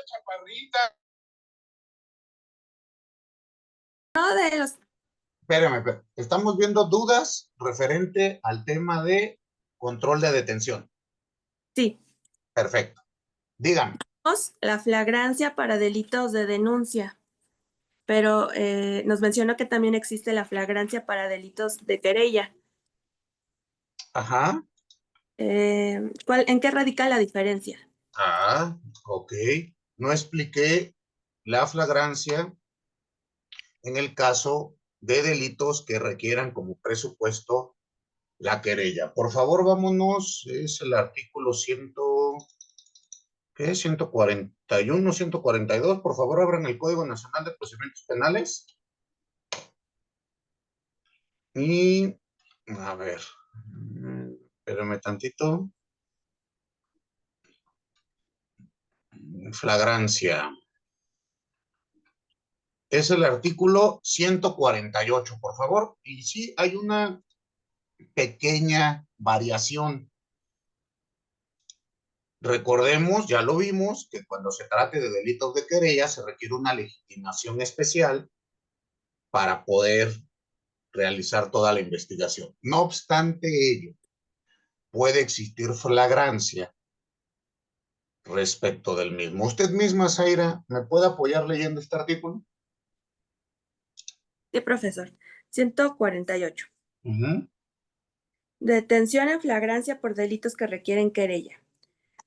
chaparrita. No, de los... Espérame. Estamos viendo dudas referente al tema de control de detención. Sí. Perfecto. Dígame. La flagrancia para delitos de denuncia, pero nos mencionó que también existe la flagrancia para delitos de querella. Ajá. ¿En qué radica la diferencia? Ok. No expliqué la flagrancia en el caso de delitos que requieran como presupuesto la querella. Por favor, vámonos. Es el artículo 100, ¿qué? 141, 142. Por favor, abran el Código Nacional de Procedimientos Penales. Y, a ver, espérame tantito. Flagrancia. Es el artículo 148, por favor. Y sí, hay una pequeña variación. Recordemos, ya lo vimos, que cuando se trate de delitos de querella se requiere una legitimación especial para poder realizar toda la investigación. No obstante ello, puede existir flagrancia respecto del mismo. Usted misma, Zaira, ¿me puede apoyar leyendo este artículo? Sí, profesor. 148. Uh-huh. Detención en flagrancia por delitos que requieren querella.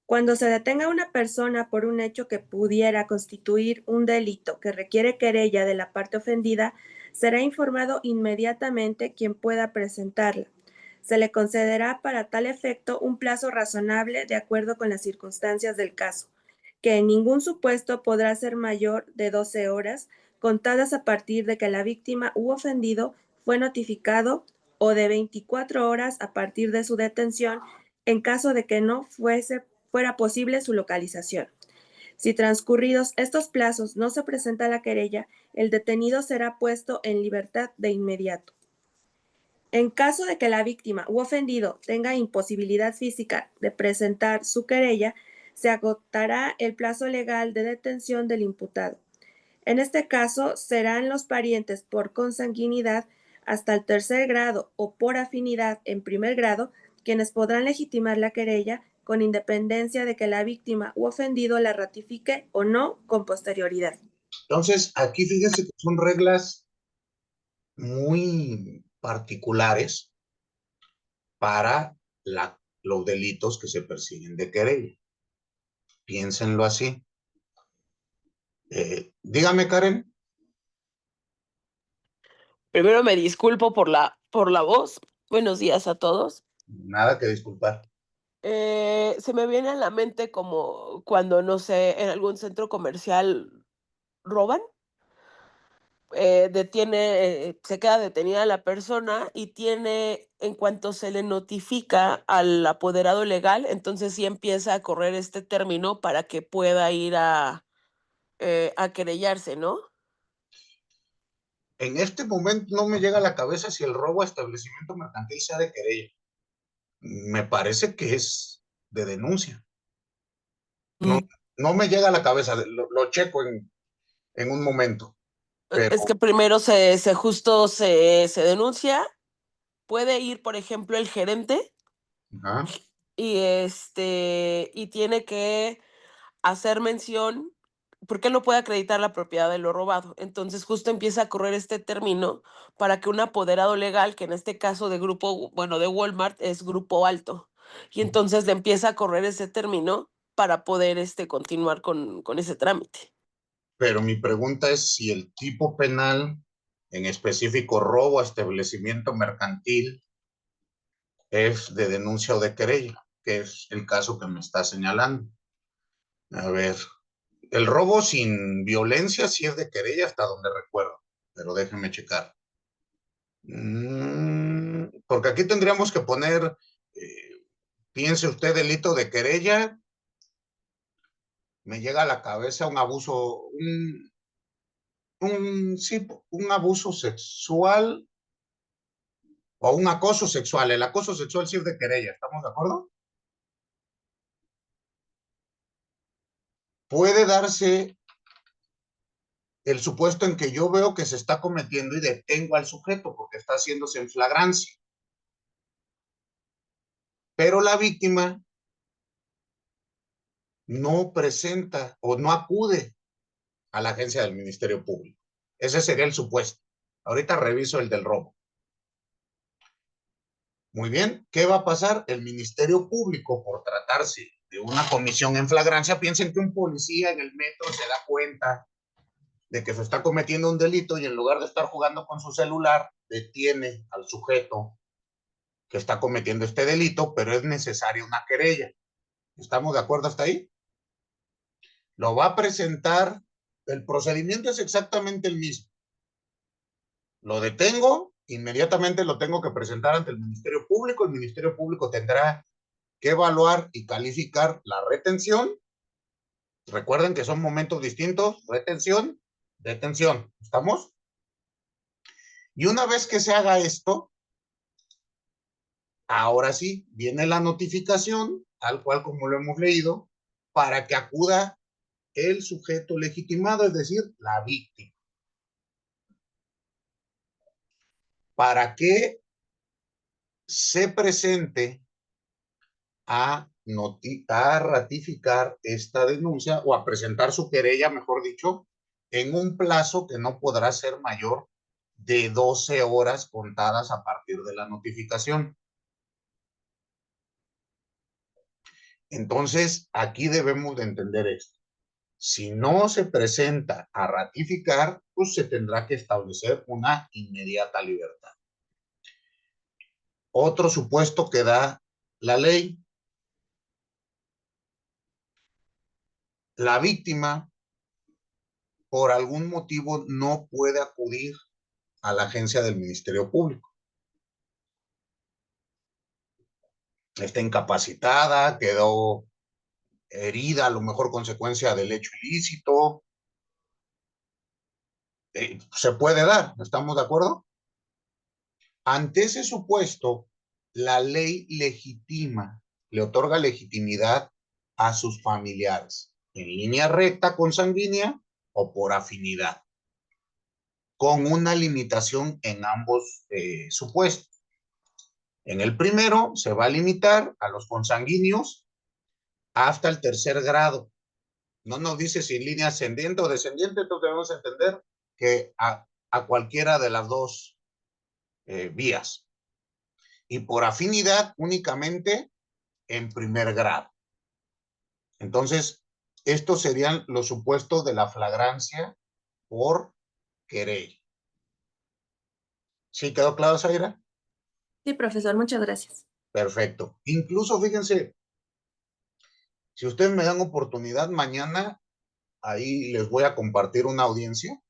Cuando se detenga a una persona por un hecho que pudiera constituir un delito que requiere querella de la parte ofendida, será informado inmediatamente quien pueda presentarla. Se le concederá para tal efecto un plazo razonable de acuerdo con las circunstancias del caso, que en ningún supuesto podrá ser mayor de 12 horas, contadas a partir de que la víctima u ofendido fue notificado, o de 24 horas a partir de su detención, en caso de que no fuera posible su localización. Si transcurridos estos plazos no se presenta la querella, el detenido será puesto en libertad de inmediato. En caso de que la víctima u ofendido tenga imposibilidad física de presentar su querella, se agotará el plazo legal de detención del imputado. En este caso, serán los parientes por consanguinidad hasta el tercer grado o por afinidad en primer grado quienes podrán legitimar la querella con independencia de que la víctima u ofendido la ratifique o no con posterioridad. Entonces, aquí fíjense que son reglas muy particulares para los delitos que se persiguen de querella. Piénsenlo así. Dígame, Karen. Primero me disculpo por la voz. Buenos días a todos. Nada que disculpar. Se me viene a la mente como cuando, no sé, en algún centro comercial roban, se queda detenida la persona y tiene, en cuanto se le notifica al apoderado legal, entonces sí empieza a correr este término para que pueda ir a querellarse, ¿no? En este momento no me llega a la cabeza si el robo a establecimiento mercantil sea de querella. Me parece que es de denuncia. No, no me llega a la cabeza, lo checo en un momento. Pero, Es que primero se denuncia, puede ir, por ejemplo, el gerente ajá, y tiene que hacer mención, porque él no puede acreditar la propiedad de lo robado. Entonces, justo empieza a correr este término para que un apoderado legal, que en este caso de grupo, bueno, de Walmart es Grupo Alto, y entonces le empieza a correr ese término para poder continuar con ese trámite. pero mi pregunta es si el tipo penal, en específico robo a establecimiento mercantil, es de denuncia o de querella, que es el caso que me está señalando. A ver, el robo sin violencia sí es de querella hasta donde recuerdo, pero déjenme checar. Porque aquí tendríamos que poner, piense usted, delito de querella, me llega a la cabeza un abuso, sí, un abuso sexual o un acoso sexual. El acoso sexual sí es de querella, ¿estamos de acuerdo? puede darse el supuesto en que yo veo que se está cometiendo y detengo al sujeto porque está haciéndose en flagrancia. Pero la víctima no presenta o no acude a la agencia del Ministerio Público. Ese sería el supuesto. Ahorita reviso el del robo. Muy bien, ¿qué va a pasar? El Ministerio Público, por tratarse de una comisión en flagrancia, piensen que un policía en el metro se da cuenta de que se está cometiendo un delito y en lugar de estar jugando con su celular, detiene al sujeto que está cometiendo este delito, pero es necesaria una querella. ¿Estamos de acuerdo hasta ahí? Lo va a presentar, el procedimiento es exactamente el mismo. Lo detengo, inmediatamente lo tengo que presentar ante el Ministerio Público. El Ministerio Público tendrá que evaluar y calificar la retención. Recuerden que son momentos distintos, retención, detención. ¿Estamos? Y una vez que se haga esto, ahora sí, viene la notificación, tal cual como lo hemos leído, para que acuda el sujeto legitimado, es decir, la víctima. Para que se presente a ratificar esta denuncia o a presentar su querella, mejor dicho, en un plazo que no podrá ser mayor de 12 horas contadas a partir de la notificación. Entonces, aquí debemos de entender esto. Si no se presenta a ratificar, pues se tendrá que establecer una inmediata libertad. Otro supuesto que da la ley: la víctima por algún motivo no puede acudir a la agencia del Ministerio Público. Está incapacitada, quedó herida, a lo mejor consecuencia del hecho ilícito. Se puede dar, ¿estamos de acuerdo? Ante ese supuesto, la ley legitima, le otorga legitimidad a sus familiares, en línea recta consanguínea o por afinidad, con una limitación en ambos supuestos. En el primero se va a limitar a los consanguíneos hasta el tercer grado. No nos dice si en línea ascendente o descendiente, entonces debemos entender que a cualquiera de las dos vías. Y por afinidad únicamente en primer grado. Entonces, estos serían los supuestos de la flagrancia por querella. ¿Sí quedó claro, Zaira? Sí, profesor, muchas gracias. Perfecto. Incluso, fíjense, si ustedes me dan oportunidad, mañana ahí les voy a compartir una audiencia.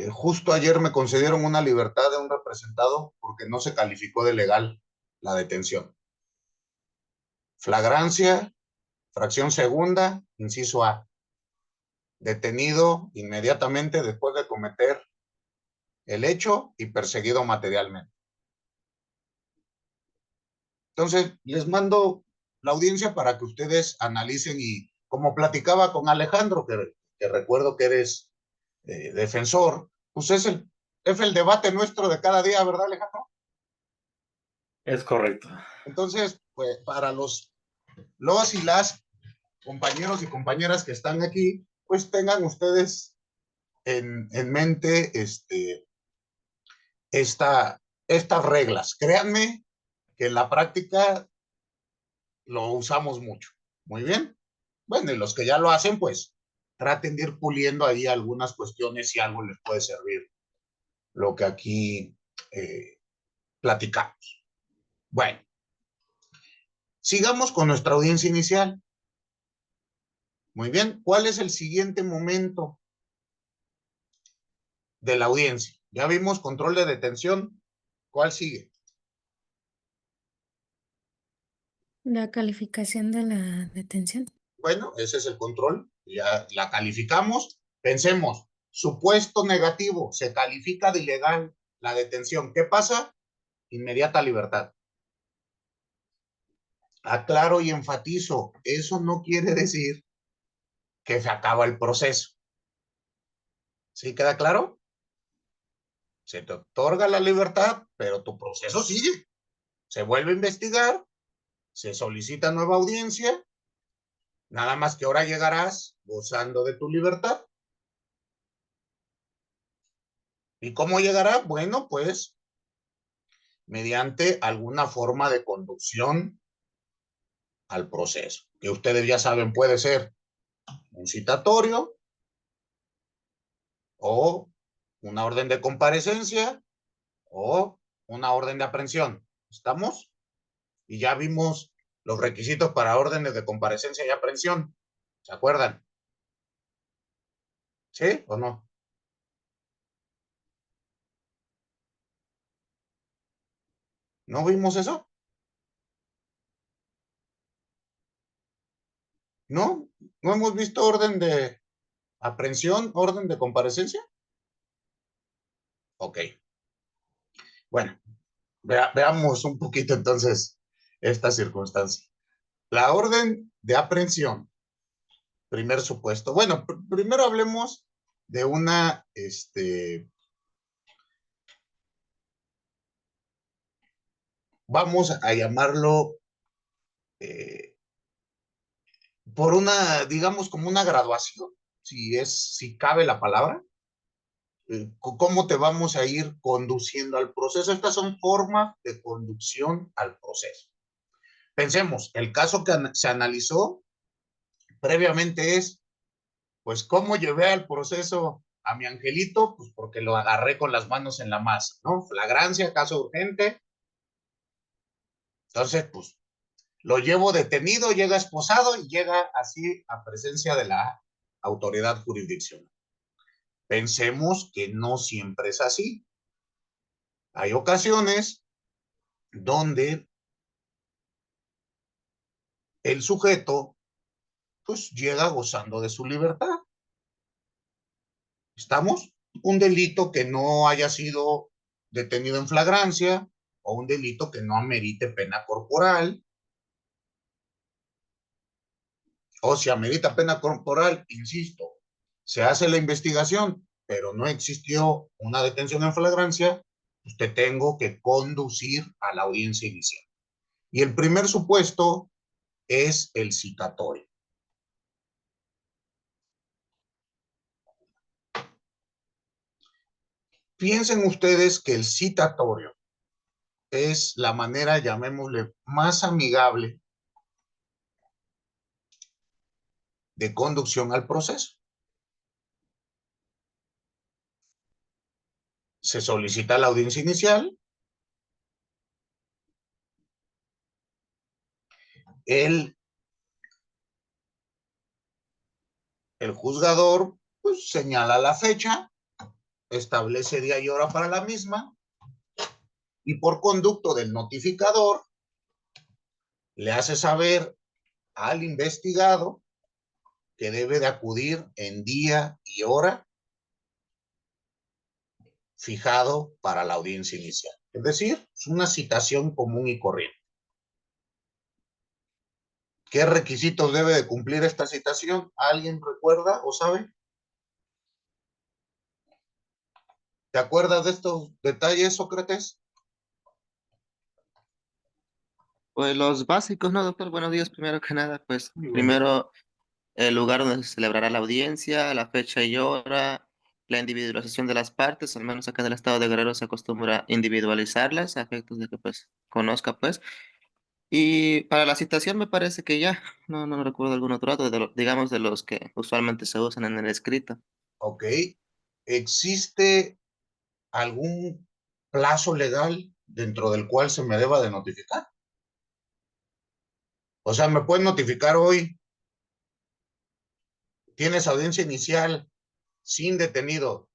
Justo ayer me concedieron una libertad de un representado porque no se calificó de legal la detención. Flagrancia, fracción segunda, inciso A. Detenido inmediatamente después de cometer el hecho y perseguido materialmente. Entonces, les mando la audiencia para que ustedes analicen y como platicaba con Alejandro, que recuerdo que eres defensor, pues es el debate nuestro de cada día, ¿verdad, Alejandro? Es correcto. Entonces, pues para los y las compañeros y compañeras que están aquí, pues tengan ustedes en mente estas reglas. Créanme que en la práctica lo usamos mucho. Muy bien. Bueno, y los que ya lo hacen, pues traten de ir puliendo ahí algunas cuestiones si algo les puede servir lo que aquí platicamos. Bueno, sigamos con nuestra audiencia inicial. Muy bien, ¿cuál es el siguiente momento de la audiencia? Ya vimos control de detención. ¿Cuál sigue? La calificación de la detención. Bueno, ese es el control. Ya la calificamos. Pensemos, supuesto negativo, se califica de ilegal la detención. ¿Qué pasa? Inmediata libertad. Aclaro y enfatizo, eso no quiere decir que se acaba el proceso. ¿Sí queda claro? Se te otorga la libertad, pero tu proceso sigue. Se vuelve a investigar, se solicita nueva audiencia, nada más que ahora llegarás gozando de tu libertad. ¿Y cómo llegará? Bueno, pues mediante alguna forma de conducción al proceso, que ustedes ya saben puede ser un citatorio o una orden de comparecencia o una orden de aprehensión. ¿Estamos? Y ya vimos los requisitos para órdenes de comparecencia y aprehensión. ¿Se acuerdan? ¿Sí o no? ¿No vimos eso? ¿No? ¿No hemos visto orden de aprehensión, orden de comparecencia? Ok. Bueno, veamos un poquito entonces esta circunstancia. La orden de aprehensión, primer supuesto. Bueno, primero hablemos de una, vamos a llamarlo por una, digamos, como una graduación, si cabe la palabra. ¿Cómo te vamos a ir conduciendo al proceso? Estas son formas de conducción al proceso. Pensemos, el caso que se analizó previamente es, pues, ¿cómo llevé al proceso a mi angelito? Pues porque lo agarré con las manos en la masa, ¿no? Flagrancia, caso urgente. Entonces, pues, lo llevo detenido, llega esposado y llega así a presencia de la autoridad jurisdiccional. Pensemos que no siempre es así. Hay ocasiones donde el sujeto pues llega gozando de su libertad. ¿Estamos? Un delito que no haya sido detenido en flagrancia o un delito que no amerite pena corporal, o si amerita pena corporal, insisto, se hace la investigación, pero no existió una detención en flagrancia, pues te tengo que conducir a la audiencia inicial. Y el primer supuesto es el citatorio. Piensen ustedes que el citatorio es la manera, llamémosle, más amigable de conducción al proceso. Se solicita la audiencia inicial, el juzgador pues, señala la fecha, establece día y hora para la misma, y por conducto del notificador le hace saber al investigado que debe de acudir en día y hora fijado para la audiencia inicial. Es decir, es una citación común y corriente. ¿Qué requisitos debe de cumplir esta citación? ¿Alguien recuerda o sabe? ¿Te acuerdas de estos detalles, Sócrates? Pues los básicos, ¿no, doctor? Buenos días, primero que nada, pues Muy buen día. primero el lugar donde se celebrará la audiencia, la fecha y hora, la individualización de las partes, al menos acá en el estado de Guerrero se acostumbra a individualizarlas a efectos de que pues conozca pues. Y para la citación me parece que ya, no recuerdo algún otro dato, digamos de los que usualmente se usan en el escrito. Ok. ¿Existe algún plazo legal dentro del cual se me deba de notificar? O sea, me pueden notificar hoy, tienes audiencia inicial sin detenido,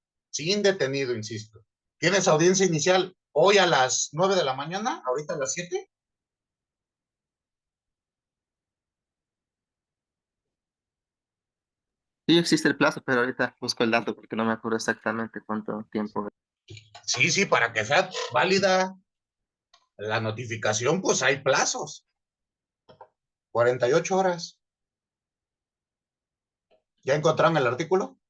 insisto. Tienes audiencia inicial hoy a las 9 de la mañana, ahorita a las 7. Sí existe el plazo, pero ahorita busco el dato porque no me acuerdo exactamente cuánto tiempo. Sí, sí, para que sea válida la notificación, pues hay plazos. 48 horas. ¿Ya encontraron el artículo?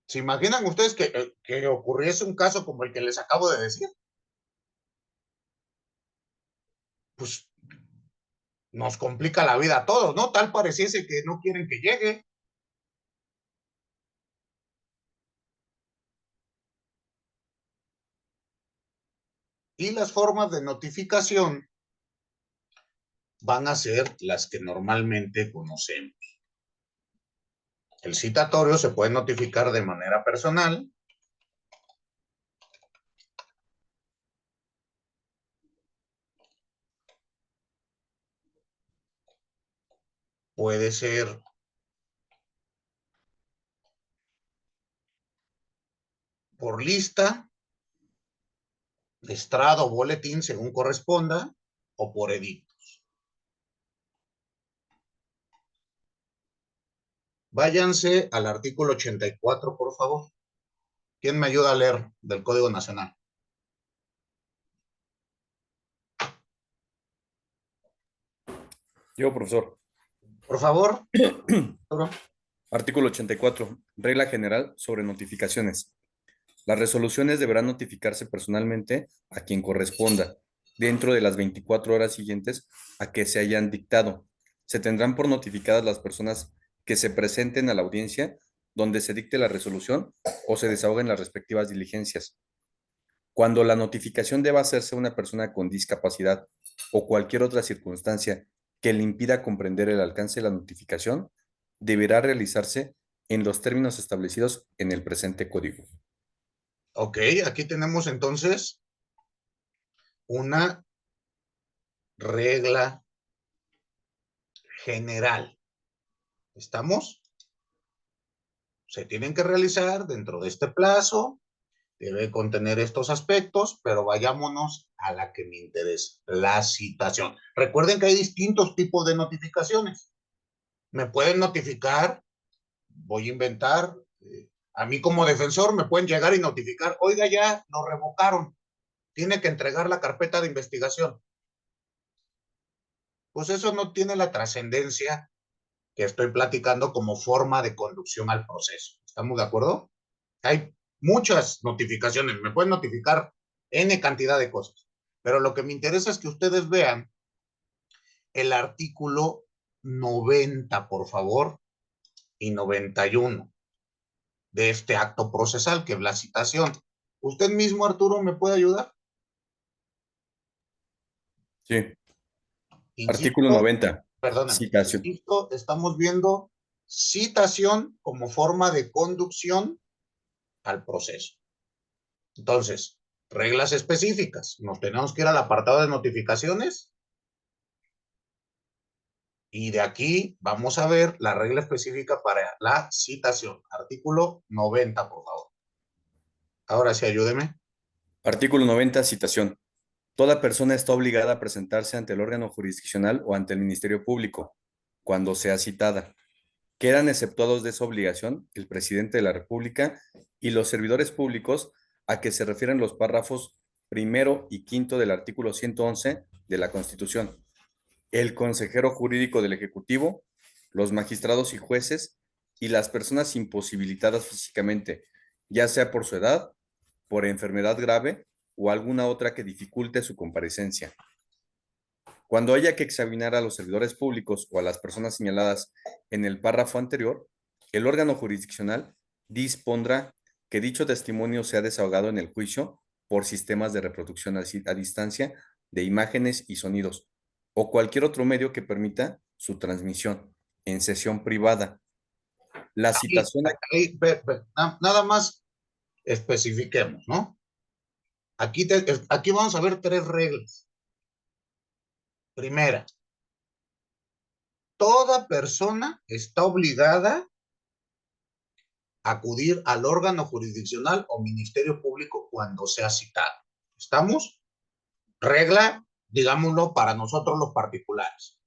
¿Se imaginan ustedes que ocurriese un caso como el que les acabo de decir? Pues nos complica la vida a todos, ¿no? Tal pareciese que no quieren que llegue. Y las formas de notificación van a ser las que normalmente conocemos. El citatorio se puede notificar de manera personal. Puede ser por lista, estrado o boletín, según corresponda, o por edictos. Váyanse al artículo 84, por favor. ¿Quién me ayuda a leer del Código Nacional? Yo, profesor. Por favor. Artículo 84. Regla general sobre notificaciones. Las resoluciones deberán notificarse personalmente a quien corresponda, dentro de las 24 horas siguientes a que se hayan dictado. Se tendrán por notificadas las personas que se presenten a la audiencia donde se dicte la resolución o se desahoguen las respectivas diligencias. Cuando la notificación deba hacerse a una persona con discapacidad o cualquier otra circunstancia que le impida comprender el alcance de la notificación, deberá realizarse en los términos establecidos en el presente código. Ok, aquí tenemos entonces una regla general. ¿Estamos? Se tienen que realizar dentro de este plazo, debe contener estos aspectos, pero vayámonos a la que me interesa, la citación. Recuerden que hay distintos tipos de notificaciones. Me pueden notificar, voy a inventar, a mí como defensor me pueden llegar y notificar, oiga, ya lo revocaron, tiene que entregar la carpeta de investigación. Pues eso no tiene la trascendencia que estoy platicando como forma de conducción al proceso. ¿Estamos de acuerdo? Hay muchas notificaciones, me pueden notificar N cantidad de cosas, pero lo que me interesa es que ustedes vean el artículo 90, por favor, y 91 de este acto procesal, que es la citación. ¿Usted mismo, Arturo, me puede ayudar? Sí. Insisto, Artículo 90. perdóname, Citación. insisto, estamos viendo citación como forma de conducción al proceso. Entonces, reglas específicas. Nos tenemos que ir al apartado de notificaciones. Y de aquí vamos a ver la regla específica para la citación. Artículo 90, por favor. Ahora sí, ayúdeme. Artículo 90. Citación. Toda persona está obligada a presentarse ante el órgano jurisdiccional o ante el Ministerio Público, cuando sea citada. Quedan exceptuados de esa obligación el presidente de la República y los servidores públicos a que se refieren los párrafos primero y quinto del artículo 111 de la Constitución, el consejero jurídico del Ejecutivo, los magistrados y jueces y las personas imposibilitadas físicamente, ya sea por su edad, por enfermedad grave o alguna otra que dificulte su comparecencia. Cuando haya que examinar a los servidores públicos o a las personas señaladas en el párrafo anterior, el órgano jurisdiccional dispondrá que dicho testimonio sea desahogado en el juicio por sistemas de reproducción a distancia de imágenes y sonidos o cualquier otro medio que permita su transmisión en sesión privada. La citación... Nada más especifiquemos, ¿no? Aquí vamos a ver tres reglas. Primera, toda persona está obligada a acudir al órgano jurisdiccional o ministerio público cuando sea citado. ¿Estamos? Regla, digámoslo, para nosotros los particulares.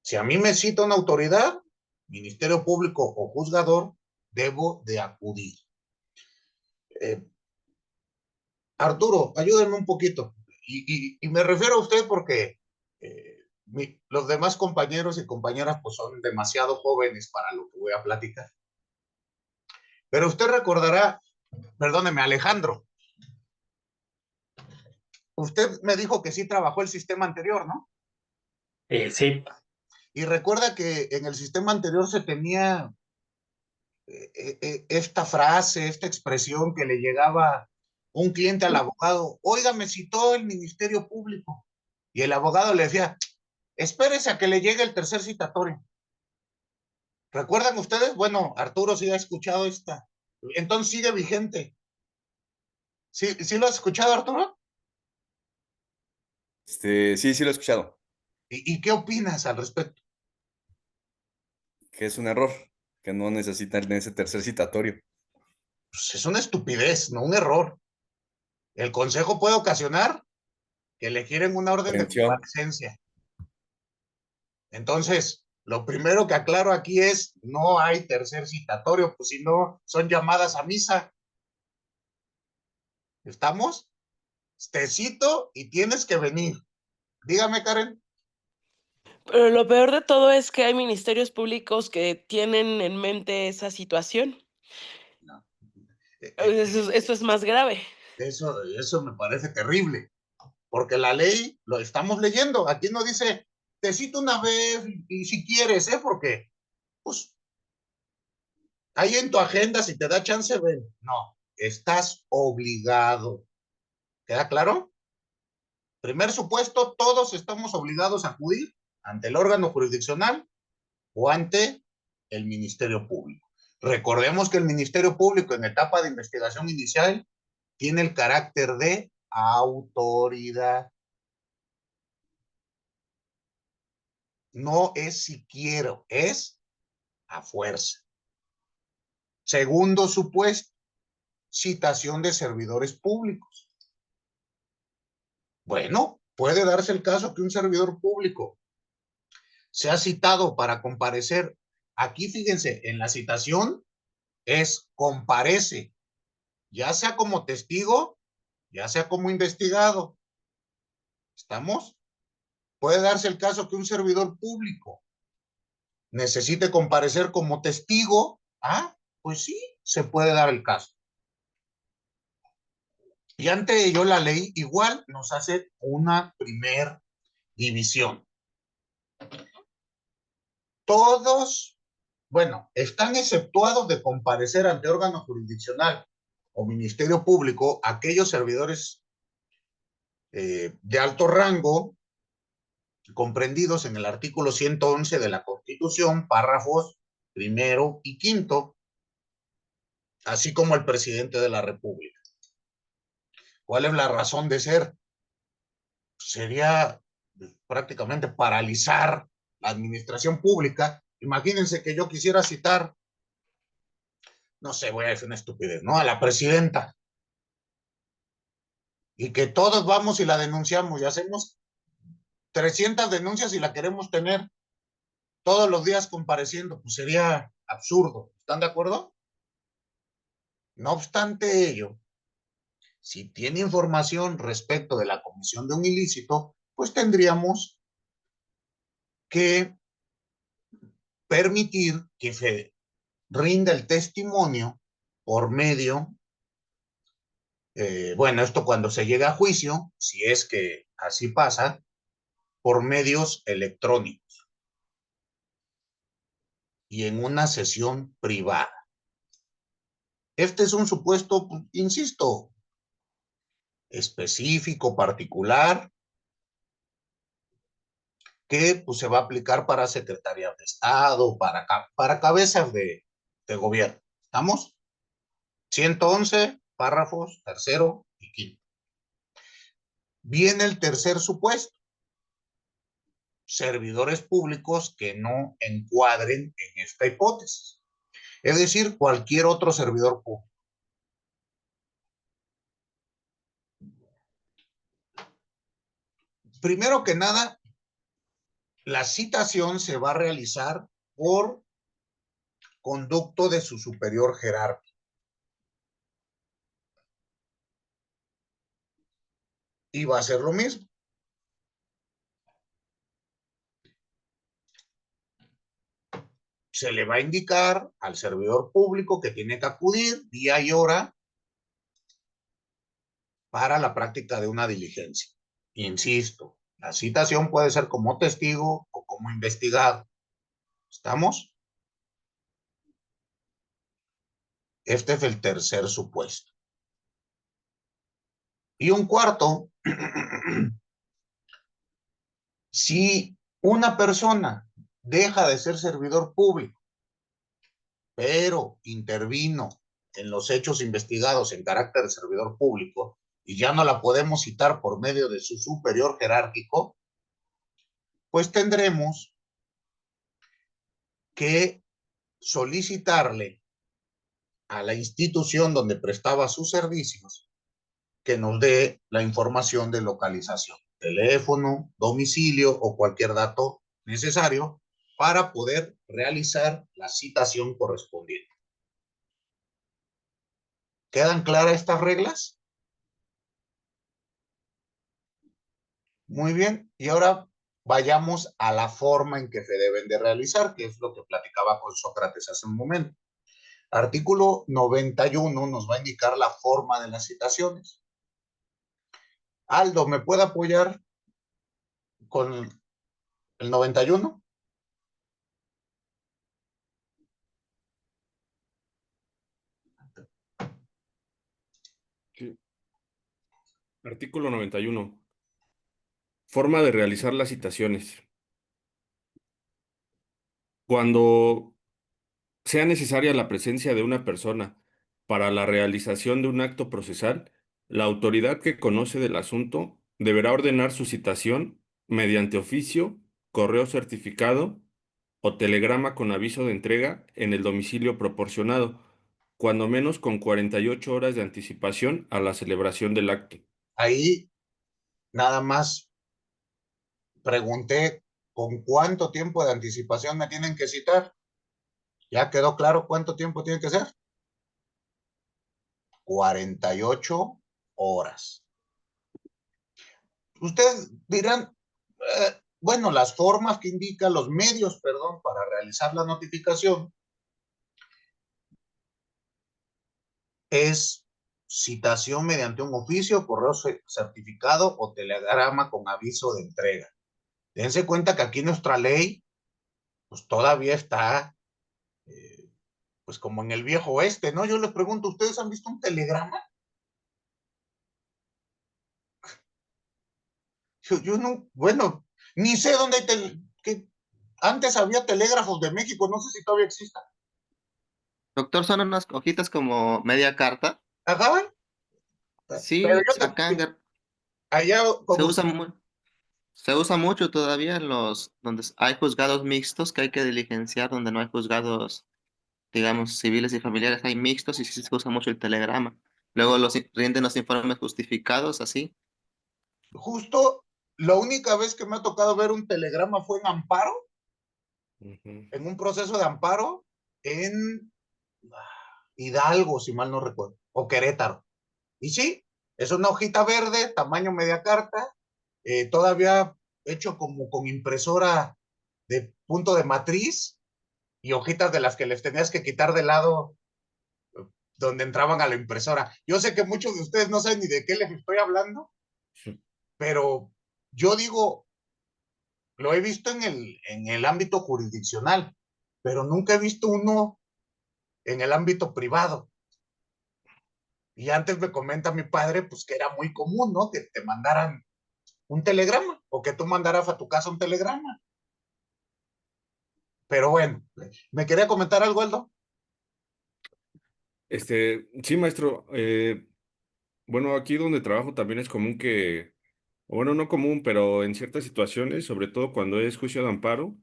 Si a mí me cita una autoridad, ministerio público o juzgador, debo de acudir. Arturo, ayúdenme un poquito. y me refiero a usted porque los demás compañeros y compañeras pues son demasiado jóvenes para lo que voy a platicar. Pero usted recordará, perdóneme, Alejandro, usted me dijo que sí trabajó el sistema anterior, ¿no? Sí, Y recuerda que en el sistema anterior se tenía esta frase, esta expresión que le llegaba un cliente al abogado: oiga, me citó el Ministerio Público. Y el abogado le decía: espérese a que le llegue el tercer citatorio. ¿Recuerdan ustedes? Bueno, Arturo sí ha escuchado esta. Entonces sigue vigente. ¿Sí lo has escuchado, Arturo? Sí, sí lo he escuchado, ¿Y qué opinas al respecto? que es un error, que no necesitan ese tercer citatorio. Pues es una estupidez, no un error. El consejo puede ocasionar que le giren una orden de Aprehensión. comparecencia. Entonces, lo primero que aclaro aquí es: no hay tercer citatorio, pues si no, son llamadas a misa. ¿Estamos? Te cito y tienes que venir. Dígame, Karen. Pero lo peor de todo es que hay ministerios públicos que tienen en mente esa situación. No. Eh, Eso es más grave. Eso me parece terrible, porque la ley lo estamos leyendo. Aquí no dice: te cito una vez y si quieres, porque pues ahí en tu agenda, si te da chance, ven. No, estás obligado. ¿Queda claro? Primer supuesto: todos estamos obligados a acudir ante el órgano jurisdiccional o ante el Ministerio Público. Recordemos que el Ministerio Público, en etapa de investigación inicial, tiene el carácter de autoridad. No es si quiero, es a fuerza. Segundo supuesto: citación de servidores públicos. Bueno, puede darse el caso que un servidor público sea citado para comparecer. Aquí, fíjense, en la citación es comparece, ya sea como testigo, ya sea como investigado. ¿Estamos? Puede darse el caso que un servidor público necesite comparecer como testigo. Pues sí, se puede dar el caso. Y ante ello, la ley igual nos hace una primer división. Todos, bueno, están exceptuados de comparecer ante órgano jurisdiccional o Ministerio Público aquellos servidores de alto rango comprendidos en el artículo 111 de la Constitución, párrafos primero y quinto, así como el presidente de la República. ¿Cuál es la razón de ser? Sería prácticamente paralizar la administración pública. Imagínense que yo quisiera citar, no sé, voy a decir una estupidez, ¿no? A la presidenta. Y que todos vamos y la denunciamos y hacemos 300 denuncias y la queremos tener todos los días compareciendo. Pues sería absurdo. ¿Están de acuerdo? No obstante ello, si tiene información respecto de la comisión de un ilícito, pues tendríamos que permitir que se rinda el testimonio por medio, bueno, esto cuando se llega a juicio, si es que así pasa, por medios electrónicos y en una sesión privada. Este es un supuesto, insisto, específico, particular, que pues, se va a aplicar para secretarias de Estado, para cabezas de gobierno. ¿Estamos? 111, párrafos tercero y quinto. Viene el tercer supuesto: servidores públicos que no encuadren en esta hipótesis. Es decir, cualquier otro servidor público. Primero que nada, la citación se va a realizar por conducto de su superior jerárquico. y va a ser lo mismo. Se le va a indicar al servidor público que tiene que acudir día y hora para la práctica de una diligencia. Insisto, la citación puede ser como testigo o como investigado. ¿Estamos? Este es el tercer supuesto. Y un cuarto, si una persona deja de ser servidor público, pero intervino en los hechos investigados en carácter de servidor público y ya no la podemos citar por medio de su superior jerárquico, pues tendremos que solicitarle a la institución donde prestaba sus servicios que nos dé la información de localización, teléfono, domicilio o cualquier dato necesario para poder realizar la citación correspondiente. ¿Quedan claras estas reglas? Muy bien, y ahora vayamos a la forma en que se deben de realizar, que es lo que platicaba con Sócrates hace un momento. Artículo 91 nos va a indicar la forma de las citaciones. Aldo, ¿me puede apoyar con el 91? Sí. Artículo 91. Forma de realizar las citaciones. Cuando sea necesaria la presencia de una persona para la realización de un acto procesal, la autoridad que conoce del asunto deberá ordenar su citación mediante oficio, correo certificado o telegrama con aviso de entrega en el domicilio proporcionado, cuando menos con 48 horas de anticipación a la celebración del acto. Ahí nada más pregunté con cuánto tiempo de anticipación me tienen que citar. ¿Ya quedó claro cuánto tiempo tiene que ser? 48 horas. Ustedes dirán, bueno, las formas que indican, los medios, perdón, para realizar la notificación es citación mediante un oficio, correo certificado o telegrama con aviso de entrega. Dense cuenta que aquí nuestra ley, pues todavía está, pues como en el viejo oeste, ¿no? Yo les pregunto, ¿ustedes han visto un telegrama? Yo no, bueno, ni sé dónde hay que antes había telégrafos de México, no sé si todavía exista. Doctor, son unas hojitas como media carta. Ajá, pero Sí, yo acá en allá se como usa se usa mucho todavía en los donde hay juzgados mixtos que hay que diligenciar, donde no hay juzgados, digamos, civiles y familiares, hay mixtos y sí se usa mucho el telegrama. Luego rinden los informes justificados, así. justo la única vez que me ha tocado ver un telegrama fue en amparo, Ujú. en un proceso de amparo en Hidalgo, si mal no recuerdo, o Querétaro. Y sí, es una hojita verde, tamaño media carta, todavía hecho como con impresora de punto de matriz y hojitas de las que les tenías que quitar de lado donde entraban a la impresora. Yo sé que muchos de ustedes no saben ni de qué les estoy hablando, Sí. pero yo digo, lo he visto en el ámbito jurisdiccional, pero nunca he visto uno en el ámbito privado. Y antes me comenta mi padre, pues que era muy común, ¿no? Que te mandaran un telegrama o que tú mandaras a tu casa un telegrama. Pero bueno, ¿me quería comentar algo, Aldo? Sí, maestro. Bueno, aquí donde trabajo también es común o bueno, no común, pero en ciertas situaciones, sobre todo cuando es juicio de amparo,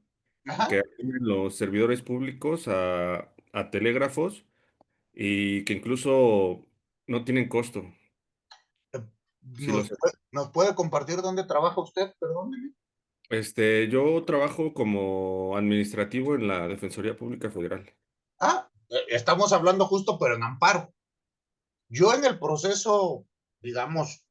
Ajá. que acuden los servidores públicos a telégrafos y que incluso no tienen costo. Sí, lo sé. ¿Nos puede compartir dónde trabaja usted? Perdóneme. Yo trabajo como administrativo en la Defensoría Pública Federal. Ah, estamos hablando justo, pero en amparo. Yo en el proceso, digamos,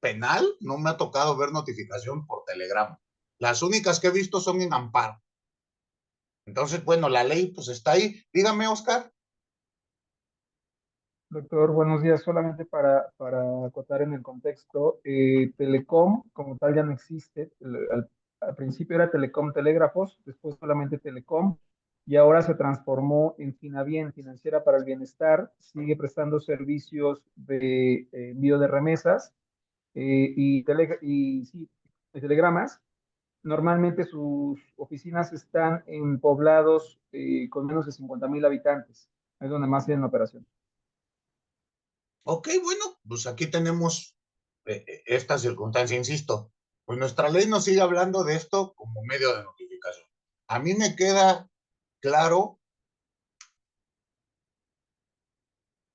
penal no me ha tocado ver notificación por telegrama. Las únicas que he visto son en amparo. Entonces, bueno, la ley pues está ahí. Dígame, Oscar. Doctor, buenos días. Solamente para acotar en el contexto, Telecom como tal ya no existe. Al principio era Telecom Telégrafos, después solamente Telecom, y ahora se transformó en Finabien, Financiera para el Bienestar. Sigue prestando servicios de envío de remesas sí, de telegramas. Normalmente sus oficinas están en poblados con menos de 50,000 habitantes. Es donde más tienen operación. Ok, bueno, pues aquí tenemos esta circunstancia, insisto. Pues nuestra ley nos sigue hablando de esto como medio de notificación. A mí me queda claro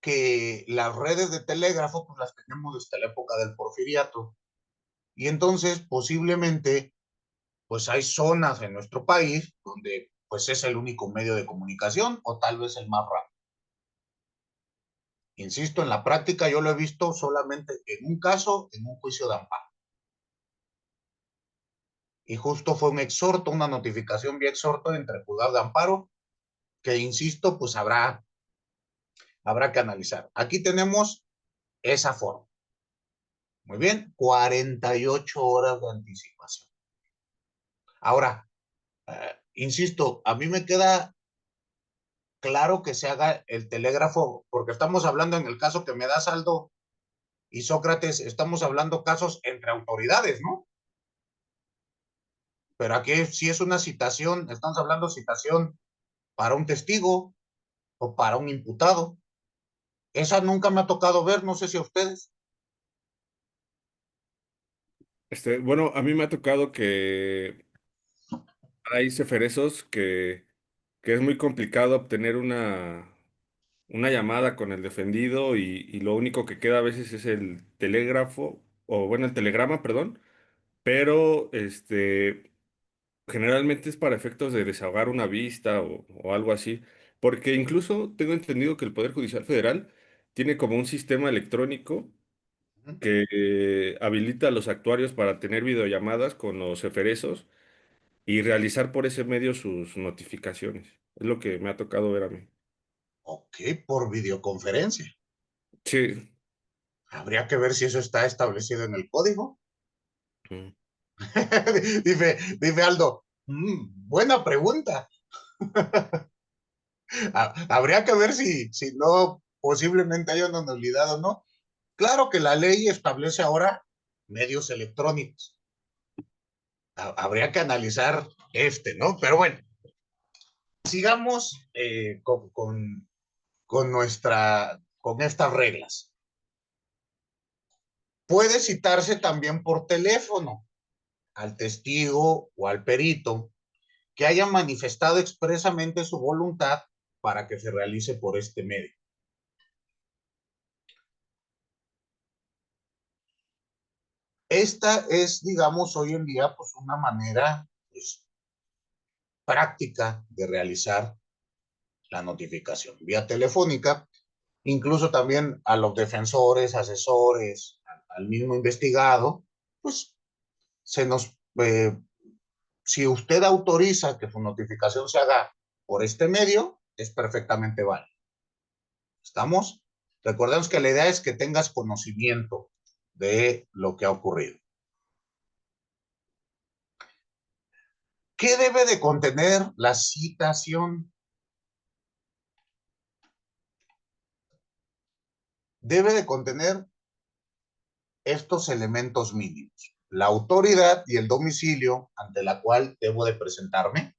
que las redes de telégrafo pues las tenemos desde la época del porfiriato. Y entonces posiblemente pues hay zonas en nuestro país donde pues es el único medio de comunicación o tal vez el más rápido. Insisto, en la práctica yo lo he visto solamente en un caso, en un juicio de amparo. Y justo fue un exhorto, una notificación vía exhorto entre el juzgado de amparo, que insisto, pues habrá que analizar. Aquí tenemos esa forma. Muy bien, 48 horas de anticipación. Ahora, insisto, a mí me queda claro que se haga el telégrafo, porque estamos hablando en el caso que me da Aldo y Sócrates, estamos hablando casos entre autoridades, ¿no? Pero aquí si es una citación, estamos hablando citación para un testigo o para un imputado. Esa nunca me ha tocado ver, no sé si a ustedes. Bueno, a mí me ha tocado que hay ceferezos que es muy complicado obtener una llamada con el defendido y lo único que queda a veces es el telégrafo, o bueno, el telegrama, perdón, pero generalmente es para efectos de desahogar una vista o algo así, porque incluso tengo entendido que el Poder Judicial Federal tiene como un sistema electrónico que habilita a los actuarios para tener videollamadas con los eferesos y realizar por ese medio sus notificaciones. Es lo que me ha tocado ver a mí. Ok, por videoconferencia. Sí. Habría que ver si eso está establecido en el código. Mm. dice Aldo, buena pregunta. Habría que ver si no, posiblemente hay una nulidad o no. Claro que la ley establece ahora medios electrónicos. Habría que analizar ¿no? Pero bueno, sigamos con estas reglas. Puede citarse también por teléfono al testigo o al perito que haya manifestado expresamente su voluntad para que se realice por este medio. Esta es, digamos, hoy en día, pues una manera pues, práctica de realizar la notificación vía telefónica, incluso también a los defensores, asesores, al mismo investigado, pues se nos, si usted autoriza que su notificación se haga por este medio, es perfectamente válido. ¿Estamos? Recordemos que la idea es que tengas conocimiento de lo que ha ocurrido. ¿Qué debe de contener la citación? Debe de contener estos elementos mínimos. La autoridad y el domicilio ante la cual debo de presentarme,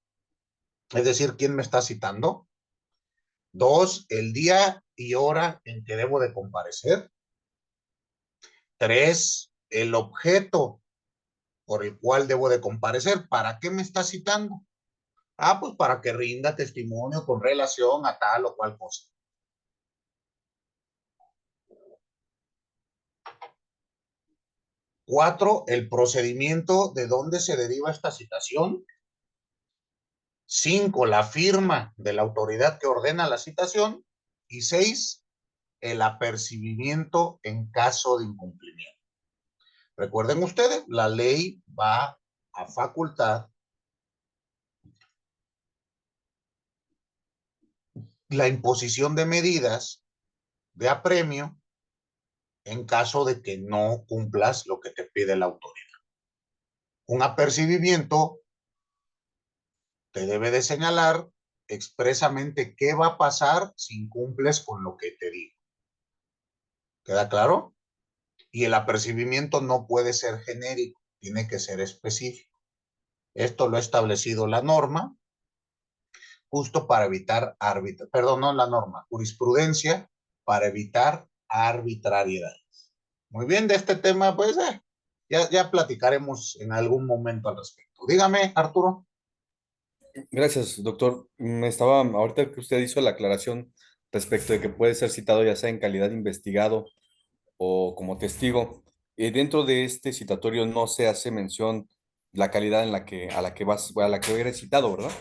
es decir, quién me está citando. 2, el día y hora en que debo de comparecer. 3, el objeto por el cual debo de comparecer. ¿Para qué me está citando? Pues para que rinda testimonio con relación a tal o cual cosa. 4, el procedimiento de dónde se deriva esta citación. 5, la firma de la autoridad que ordena la citación. Y 6, el apercibimiento en caso de incumplimiento. Recuerden ustedes, la ley va a facultar la imposición de medidas de apremio en caso de que no cumplas lo que te pide la autoridad. Un apercibimiento te debe de señalar expresamente qué va a pasar si incumples con lo que te digo. ¿Queda claro? Y el apercibimiento no puede ser genérico, tiene que ser específico. Esto lo ha establecido la norma, justo para evitar perdón, no la norma, jurisprudencia para evitar arbitrariedad. Muy bien, de este tema, pues ya platicaremos en algún momento al respecto. Dígame, Arturo. Gracias, doctor. Ahorita que usted hizo la aclaración respecto de que puede ser citado ya sea en calidad de investigado o como testigo, dentro de este citatorio no se hace mención la calidad a la que eres citado, ¿verdad?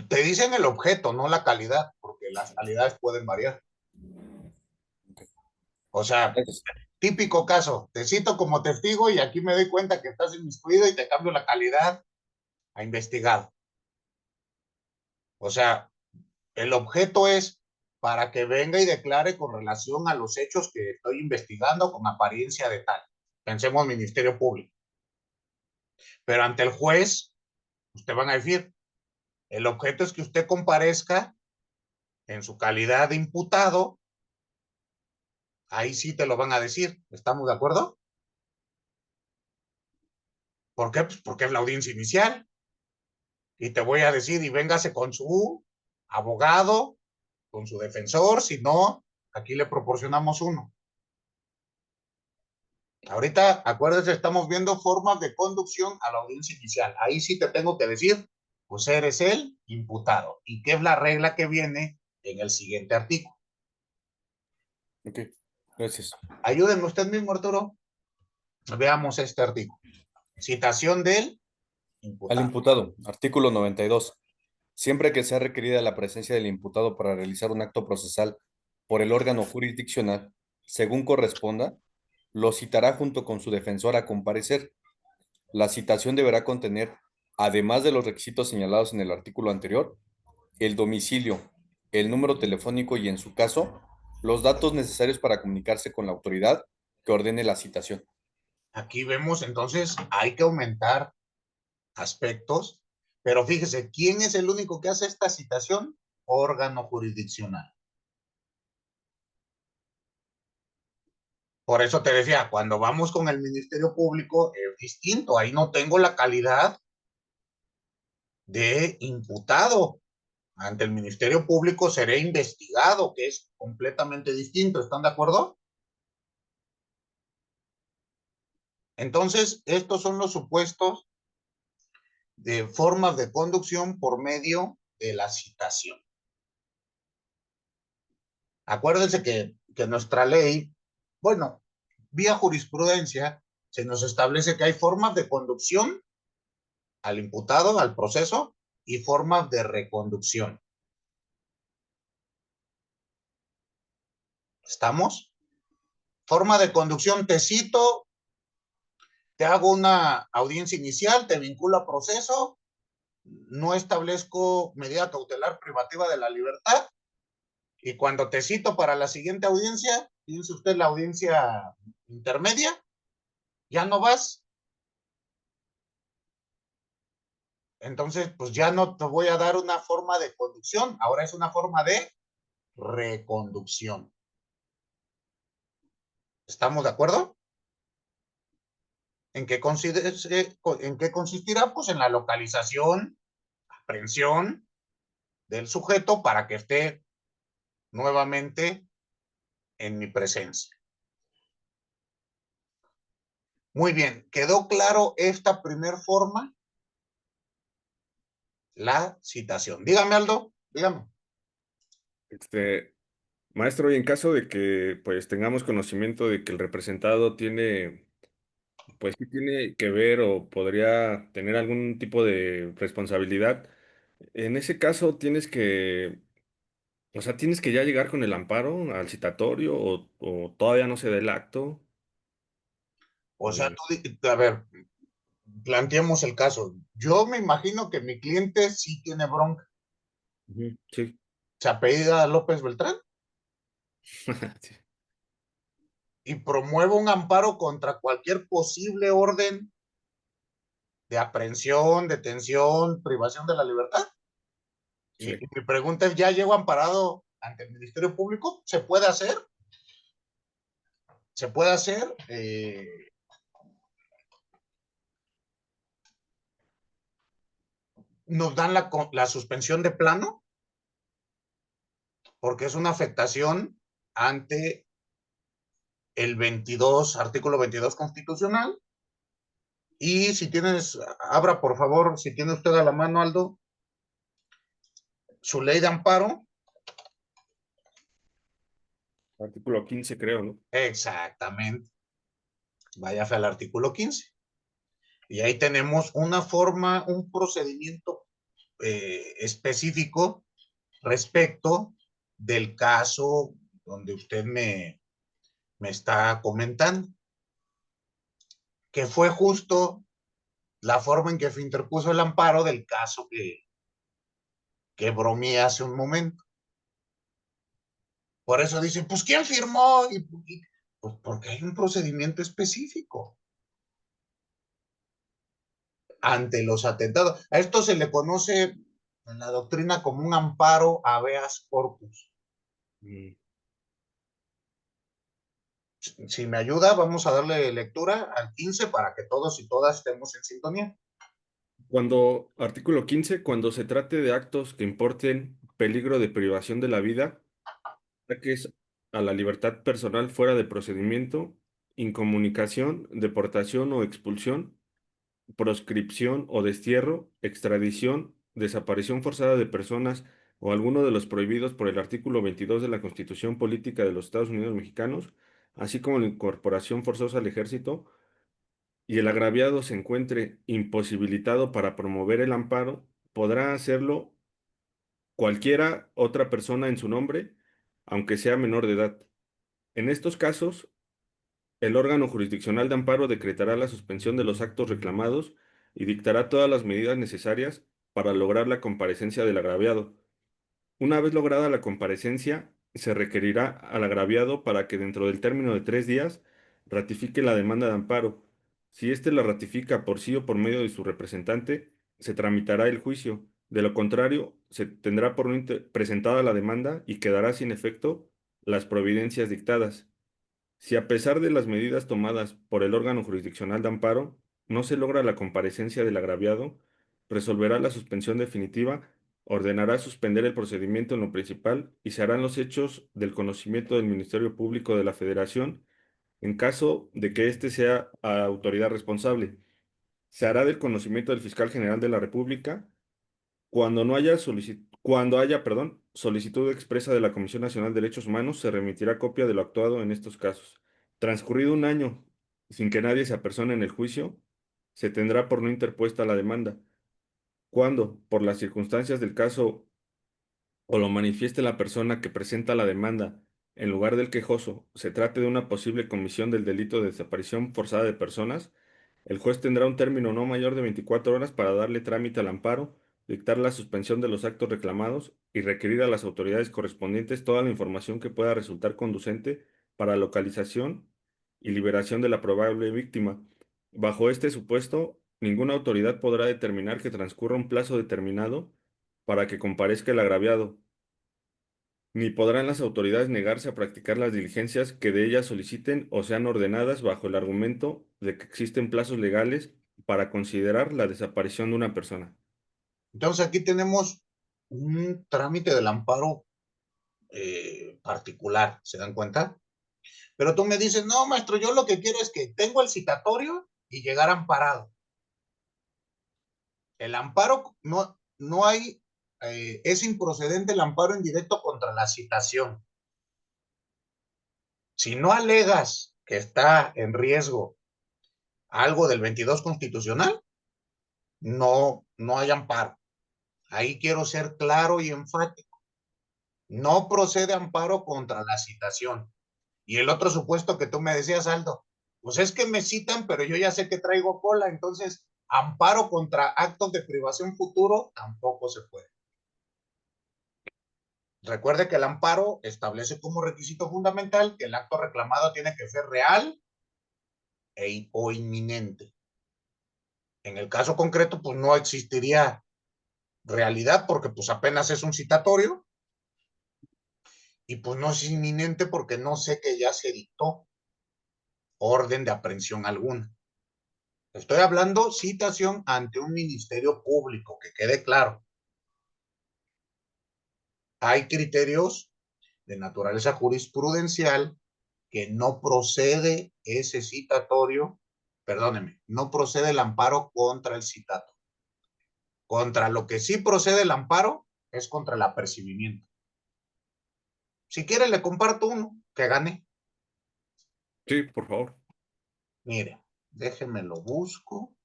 Te dicen el objeto, no la calidad, porque las calidades pueden variar. O sea, Gracias. típico caso, te cito como testigo y aquí me doy cuenta que estás inmiscuido y te cambio la calidad a investigado. O sea, el objeto es para que venga y declare con relación a los hechos que estoy investigando con apariencia de tal. Pensemos Ministerio Público. Pero ante el juez, usted van a decir, el objeto es que usted comparezca en su calidad de imputado. Ahí sí te lo van a decir. ¿Estamos de acuerdo? ¿Por qué? Pues porque es la audiencia inicial. Y te voy a decir, y véngase con su abogado, con su defensor, si no, aquí le proporcionamos uno. Ahorita, acuérdense, estamos viendo formas de conducción a la audiencia inicial. Ahí sí te tengo que decir, pues eres el imputado. ¿Y qué es la regla que viene en el siguiente artículo? Ok, gracias. Ayúdenme usted mismo, Arturo. Veamos este artículo. Citación del Al imputado. imputado, artículo 92. Siempre que sea requerida la presencia del imputado para realizar un acto procesal por el órgano jurisdiccional, según corresponda, lo citará junto con su defensor a comparecer. La citación deberá contener, además de los requisitos señalados en el artículo anterior, el domicilio, el número telefónico y, en su caso, los datos necesarios para comunicarse con la autoridad que ordene la citación. Aquí vemos entonces, hay que aumentar aspectos, pero fíjese, ¿quién es el único que hace esta citación? Órgano jurisdiccional. Por eso te decía, cuando vamos con el Ministerio Público es distinto, ahí no tengo la calidad de imputado. Ante el Ministerio Público seré investigado, que es completamente distinto. ¿Están de acuerdo? Entonces, estos son los supuestos de formas de conducción por medio de la citación. Acuérdense que nuestra ley, bueno, vía jurisprudencia, se nos establece que hay formas de conducción al imputado, al proceso, y formas de reconducción. ¿Estamos? Forma de conducción, te cito, te hago una audiencia inicial, te vinculo a proceso, no establezco medida cautelar privativa de la libertad, y cuando te cito para la siguiente audiencia, piense usted la audiencia intermedia, ya no vas. Entonces, pues ya no te voy a dar una forma de conducción, ahora es una forma de reconducción. ¿Estamos de acuerdo? ¿En qué consistirá? Pues en la localización, aprehensión del sujeto para que esté nuevamente en mi presencia. Muy bien, ¿quedó claro esta primer forma? La citación. Dígame, Aldo, dígame. Maestro, y en caso de que pues tengamos conocimiento de que el representado tiene, pues sí tiene que ver o podría tener algún tipo de responsabilidad, en ese caso tienes que ya llegar con el amparo al citatorio o todavía no se da el acto. O sea, a ver, planteemos el caso. Yo me imagino que mi cliente sí tiene bronca. Sí. Se apellida López Beltrán Sí. y promueve un amparo contra cualquier posible orden de aprehensión, detención, privación de la libertad. Sí. Y mi pregunta es, ¿ya llego amparado ante el Ministerio Público? ¿Se puede hacer? ¿Se puede hacer? ¿Nos dan la suspensión de plano? Porque es una afectación ante el 22, artículo 22 constitucional. Y si tienes, abra por favor, si tiene usted a la mano, Aldo, su ley de amparo. Artículo 15, creo, ¿no? Exactamente. Váyase al artículo 15. Y ahí tenemos una forma, un procedimiento específico respecto del caso donde usted me está comentando, que fue justo la forma en que se interpuso el amparo del caso que bromeé hace un momento. Por eso dicen, pues, ¿quién firmó? Pues porque hay un procedimiento específico ante los atentados. A esto se le conoce en la doctrina como un amparo habeas corpus. Si me ayuda, vamos a darle lectura al 15 para que todos y todas estemos en sintonía. Artículo 15, cuando se trate de actos que importen peligro de privación de la vida, ataques a la libertad personal fuera de procedimiento, incomunicación, deportación o expulsión, proscripción o destierro, extradición, desaparición forzada de personas o alguno de los prohibidos por el artículo 22 de la Constitución Política de los Estados Unidos Mexicanos, así como la incorporación forzosa al ejército, y el agraviado se encuentre imposibilitado para promover el amparo, podrá hacerlo cualquiera otra persona en su nombre, aunque sea menor de edad. En estos casos, el órgano jurisdiccional de amparo decretará la suspensión de los actos reclamados y dictará todas las medidas necesarias para lograr la comparecencia del agraviado. Una vez lograda la comparecencia, se requerirá al agraviado para que dentro del término de 3 días ratifique la demanda de amparo. Si éste la ratifica por sí o por medio de su representante, se tramitará el juicio. De lo contrario, se tendrá por presentada la demanda y quedará sin efecto las providencias dictadas. Si a pesar de las medidas tomadas por el órgano jurisdiccional de amparo no se logra la comparecencia del agraviado, resolverá la suspensión definitiva, ordenará suspender el procedimiento en lo principal y se harán los hechos del conocimiento del Ministerio Público de la Federación en caso de que éste sea autoridad responsable. Se hará del conocimiento del fiscal general de la República cuando haya, solicitud expresa de la Comisión Nacional de Derechos Humanos, se remitirá copia de lo actuado en estos casos. Transcurrido un año sin que nadie se apersone en el juicio, se tendrá por no interpuesta la demanda. Cuando, por las circunstancias del caso o lo manifieste la persona que presenta la demanda, en lugar del quejoso, se trate de una posible comisión del delito de desaparición forzada de personas, el juez tendrá un término no mayor de 24 horas para darle trámite al amparo, dictar la suspensión de los actos reclamados y requerir a las autoridades correspondientes toda la información que pueda resultar conducente para localización y liberación de la probable víctima. Bajo este supuesto, ninguna autoridad podrá determinar que transcurra un plazo determinado para que comparezca el agraviado, ni podrán las autoridades negarse a practicar las diligencias que de ellas soliciten o sean ordenadas bajo el argumento de que existen plazos legales para considerar la desaparición de una persona. Entonces aquí tenemos un trámite del amparo particular, ¿se dan cuenta? Pero tú me dices, no, maestro, yo lo que quiero es que tengo el citatorio y llegar amparado. El amparo, no hay, es improcedente el amparo en directo contra la citación. Si no alegas que está en riesgo algo del 22 constitucional, no hay amparo. Ahí quiero ser claro y enfático. No procede amparo contra la citación. Y el otro supuesto que tú me decías, Aldo, Pues es que me citan, pero yo ya sé que traigo cola, entonces amparo contra actos de privación futuro tampoco se puede. Recuerde que el amparo establece como requisito fundamental que el acto reclamado tiene que ser real o inminente. En el caso concreto, pues no existiría realidad porque pues apenas es un citatorio y pues no es inminente porque no sé que ya se dictó orden de aprehensión alguna. Estoy hablando citación ante un ministerio público, que quede claro. Hay criterios de naturaleza jurisprudencial que no procede ese citatorio, perdóneme, no procede el amparo contra el citato. Contra lo que sí procede el amparo es contra el apercibimiento. Si quiere le comparto uno que gane. Sí, por favor. Mire, déjeme lo busco.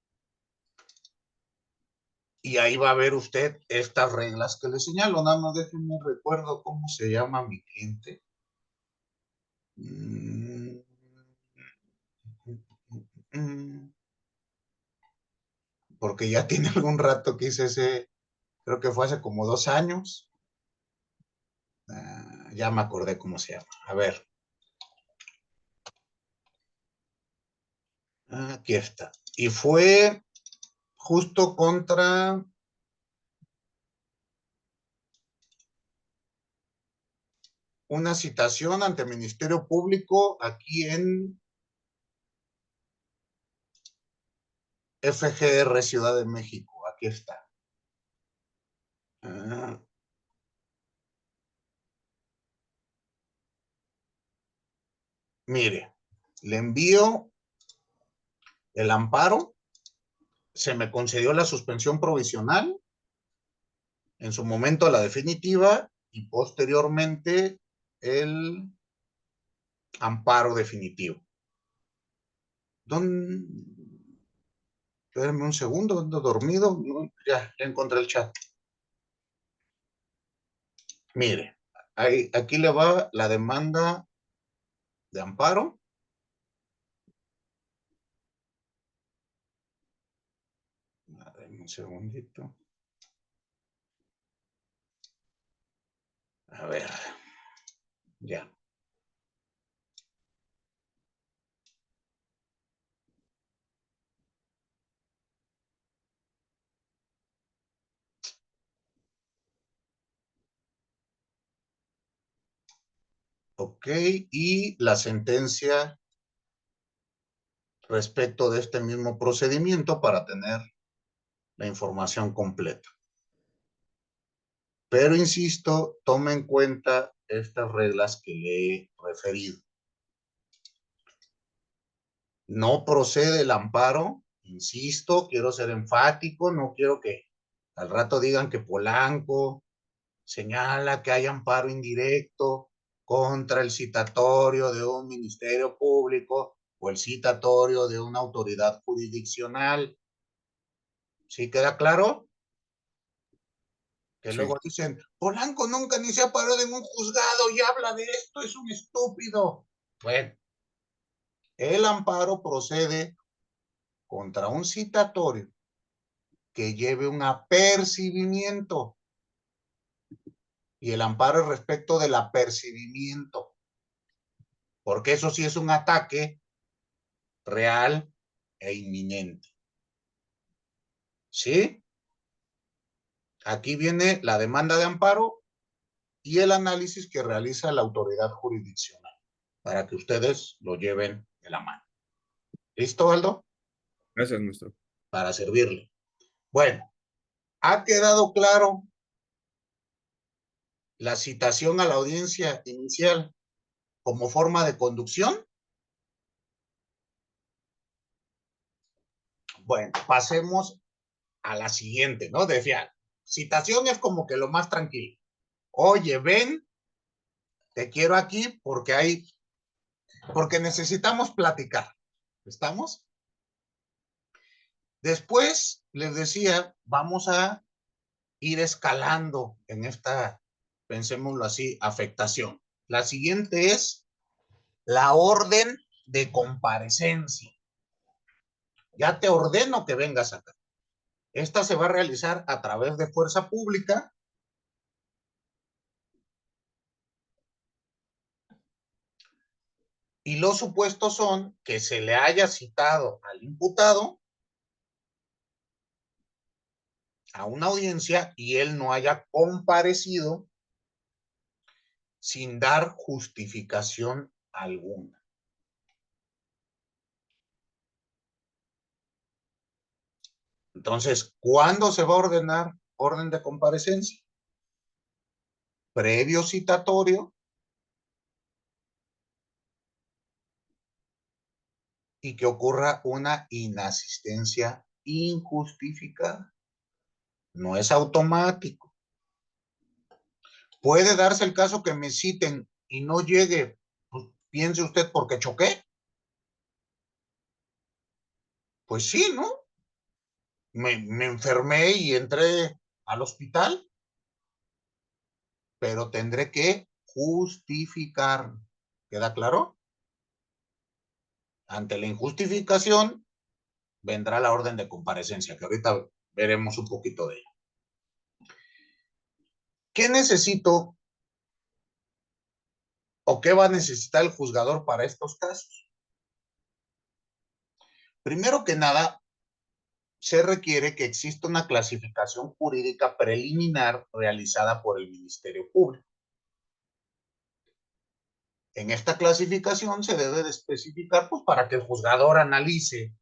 Y ahí va a ver usted estas reglas que le señalo. Nada más déjenme recuerdo cómo se llama mi cliente. Porque ya tiene algún rato que hice ese, creo que fue hace como 2 años. Ya me acordé cómo se llama. A ver. Aquí está. Y fue justo contra una citación ante el Ministerio Público aquí en FGR Ciudad de México. Aquí está. Mire, le envío el amparo, se me concedió la suspensión provisional, en su momento la definitiva y posteriormente el amparo definitivo. Espérenme un segundo, ando dormido. No, ya encontré el chat. Mire, aquí le va la demanda de amparo. Un segundito. A ver, ya. Ok, y la sentencia respecto de este mismo procedimiento para tener la información completa. Pero insisto, tome en cuenta estas reglas que le he referido. No procede el amparo, insisto, quiero ser enfático, no quiero que al rato digan que Polanco señala que hay amparo indirecto contra el citatorio de un ministerio público o el citatorio de una autoridad jurisdiccional. ¿Sí queda claro? Que Sí. luego dicen, Polanco nunca ni se ha parado en un juzgado y habla de esto, es un estúpido. Bueno, el amparo procede contra un citatorio que lleve un apercibimiento y el amparo es respecto del apercibimiento, porque eso sí es un ataque real e inminente. ¿Sí? Aquí viene la demanda de amparo y el análisis que realiza la autoridad jurisdiccional para que ustedes lo lleven de la mano. ¿Listo, Aldo? Gracias, maestro. Para servirle. Bueno, ¿ha quedado claro la citación a la audiencia inicial como forma de conducción? Bueno, pasemos a la siguiente, ¿no? Decía, citación es como que lo más tranquilo. Oye, ven, te quiero aquí porque necesitamos platicar. ¿Estamos? Después, les decía, vamos a ir escalando en esta, pensémoslo así, afectación. La siguiente es la orden de comparecencia. Ya te ordeno que vengas acá. Esta se va a realizar a través de fuerza pública. Y los supuestos son que se le haya citado al imputado a una audiencia y él no haya comparecido sin dar justificación alguna. Entonces, ¿cuándo se va a ordenar orden de comparecencia? Previo citatorio y que ocurra una inasistencia injustificada. No es automático. Puede darse el caso que me citen y no llegue, pues, piense usted, ¿porque choqué? Pues sí, ¿no? Me enfermé y entré al hospital, pero tendré que justificar. ¿Queda claro? Ante la injustificación vendrá la orden de comparecencia, que ahorita veremos un poquito de ella. ¿Qué necesito o qué va a necesitar el juzgador para estos casos? Primero que nada, se requiere que exista una clasificación jurídica preliminar realizada por el Ministerio Público. En esta clasificación se debe de especificar, pues, para que el juzgador analice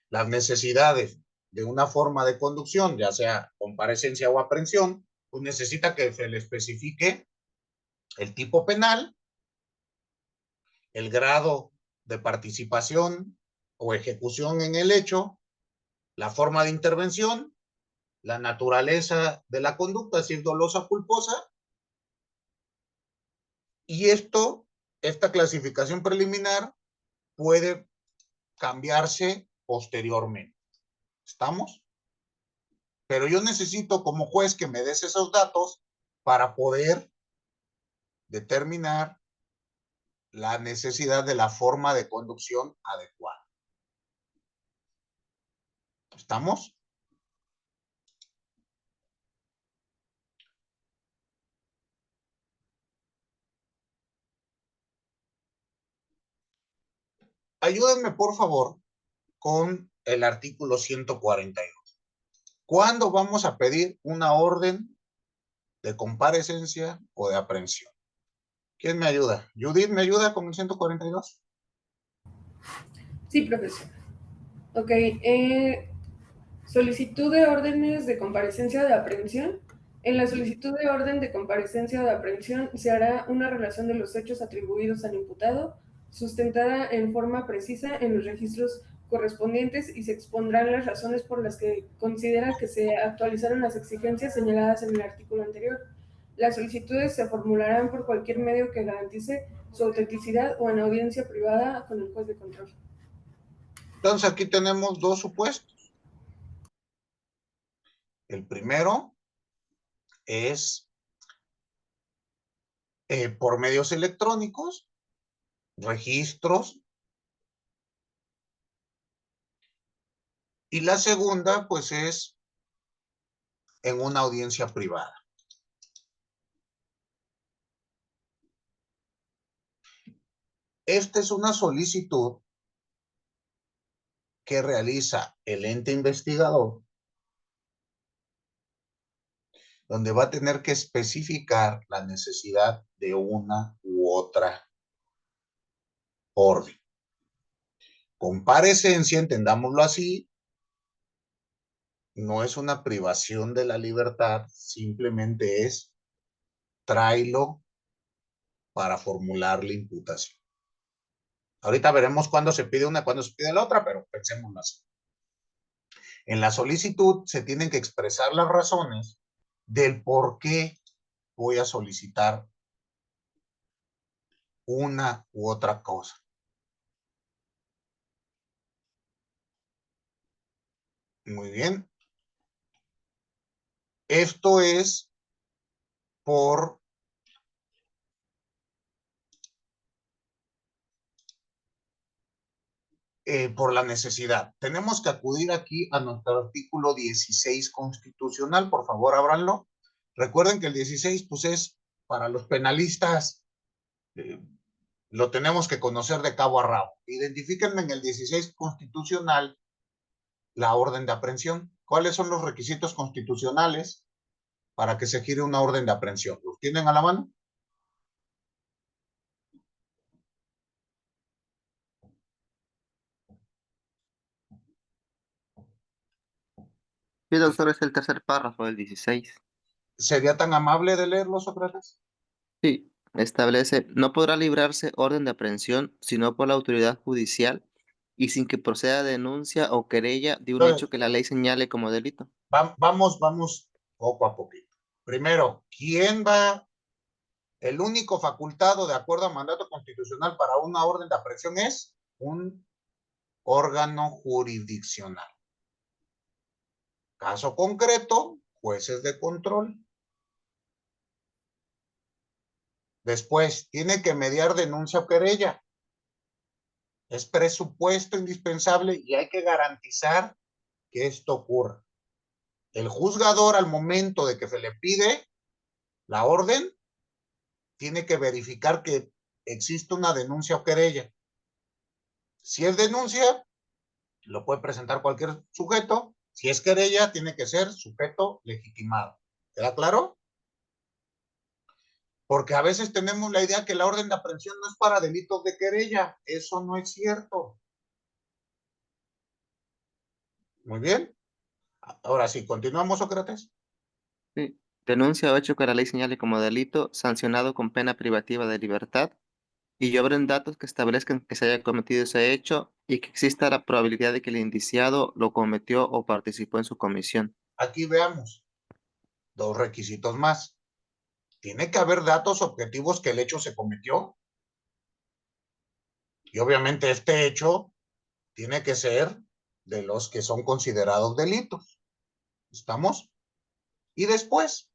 las necesidades de una forma de conducción, ya sea comparecencia o aprehensión, pues necesita que se le especifique el tipo penal, el grado de participación o ejecución en el hecho, la forma de intervención, la naturaleza de la conducta, si es dolosa o culposa, y esta clasificación preliminar puede cambiarse posteriormente. ¿Estamos? Pero yo necesito como juez que me des esos datos para poder determinar la necesidad de la forma de conducción adecuada. ¿Estamos? Ayúdenme, por favor, con el artículo 142. ¿Cuándo vamos a pedir una orden de comparecencia o de aprehensión? ¿Quién me ayuda? Judith, ¿me ayuda con el 142? Sí, profesor. Ok, solicitud de órdenes de comparecencia o de aprehensión. En la solicitud de orden de comparecencia o de aprehensión se hará una relación de los hechos atribuidos al imputado, sustentada en forma precisa en los registros correspondientes, y se expondrán las razones por las que considera que se actualizaron las exigencias señaladas en el artículo anterior. Las solicitudes se formularán por cualquier medio que garantice su autenticidad o en audiencia privada con el juez de control. Entonces aquí tenemos dos supuestos. El primero es por medios electrónicos, registros, y la segunda pues es en una audiencia privada. Esta es una solicitud que realiza el ente investigador, donde va a tener que especificar la necesidad de una u otra orden. Comparecencia, entendámoslo así, no es una privación de la libertad, simplemente es tráelo para formular la imputación. Ahorita veremos cuándo se pide una, cuándo se pide la otra, pero pensémoslo así. En la solicitud se tienen que expresar las razones del por qué voy a solicitar una u otra cosa. Muy bien. Esto es por por la necesidad. Tenemos que acudir aquí a nuestro artículo 16 constitucional. Por favor, ábranlo. Recuerden que el 16, pues, es para los penalistas, lo tenemos que conocer de cabo a rabo. Identifíquenme en el 16 constitucional la orden de aprehensión. ¿Cuáles son los requisitos constitucionales para que se gire una orden de aprehensión? ¿Los tienen a la mano? Sí, doctor, es el tercer párrafo del 16. ¿Sería tan amable de leerlo, Sócrates? Sí, establece, no podrá librarse orden de aprehensión sino por la autoridad judicial y sin que proceda denuncia o querella de un Entonces, hecho que la ley señale como delito. vamos poco a poquito. Primero, ¿quién va? El único facultado de acuerdo a mandato constitucional para una orden de aprehensión es un órgano jurisdiccional. Caso concreto, jueces de control. Después, tiene que mediar denuncia o querella. Es presupuesto indispensable y hay que garantizar que esto ocurra. El juzgador, al momento de que se le pide la orden, tiene que verificar que existe una denuncia o querella. Si es denuncia, lo puede presentar cualquier sujeto. Si es querella, tiene que ser sujeto legitimado. ¿Queda claro? Porque a veces tenemos la idea que la orden de aprehensión no es para delitos de querella. Eso no es cierto. Muy bien. Ahora sí, continuamos, Sócrates. Sí. Denuncia o hecho que la ley señale como delito, sancionado con pena privativa de libertad, y obren datos que establezcan que se haya cometido ese hecho y que exista la probabilidad de que el indiciado lo cometió o participó en su comisión. Aquí veamos dos requisitos más. Tiene que haber datos objetivos que el hecho se cometió. Y obviamente este hecho tiene que ser de los que son considerados delitos. ¿Estamos? Y después,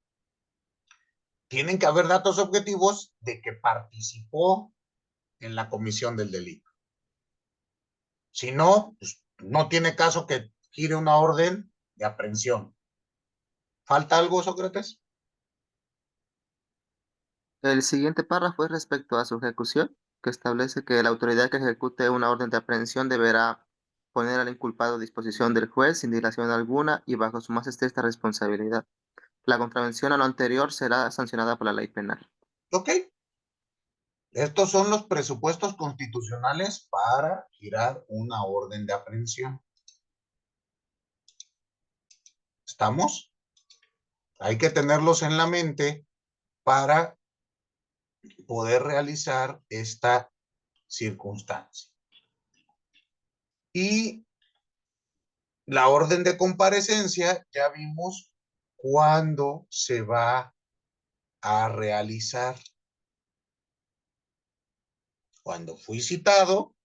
tienen que haber datos objetivos de que participó en la comisión del delito. Si no, pues no tiene caso que gire una orden de aprehensión. ¿Falta algo, Sócrates? El siguiente párrafo es respecto a su ejecución, que establece que la autoridad que ejecute una orden de aprehensión deberá poner al inculpado a disposición del juez sin dilación alguna y bajo su más estricta responsabilidad. La contravención a lo anterior será sancionada por la ley penal. Ok. Estos son los presupuestos constitucionales para girar una orden de aprehensión. ¿Estamos? Hay que tenerlos en la mente para poder realizar esta circunstancia. Y la orden de comparecencia, ya vimos cuándo se va a realizar. Cuando fui citado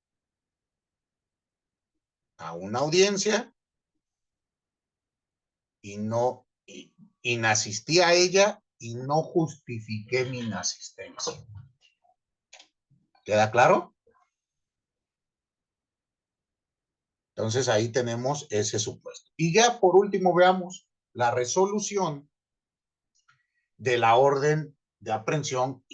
a una audiencia y no inasistí a ella y no justifiqué mi inasistencia. ¿Queda claro? Entonces ahí tenemos ese supuesto. Y ya por último veamos la resolución de la orden de aprehensión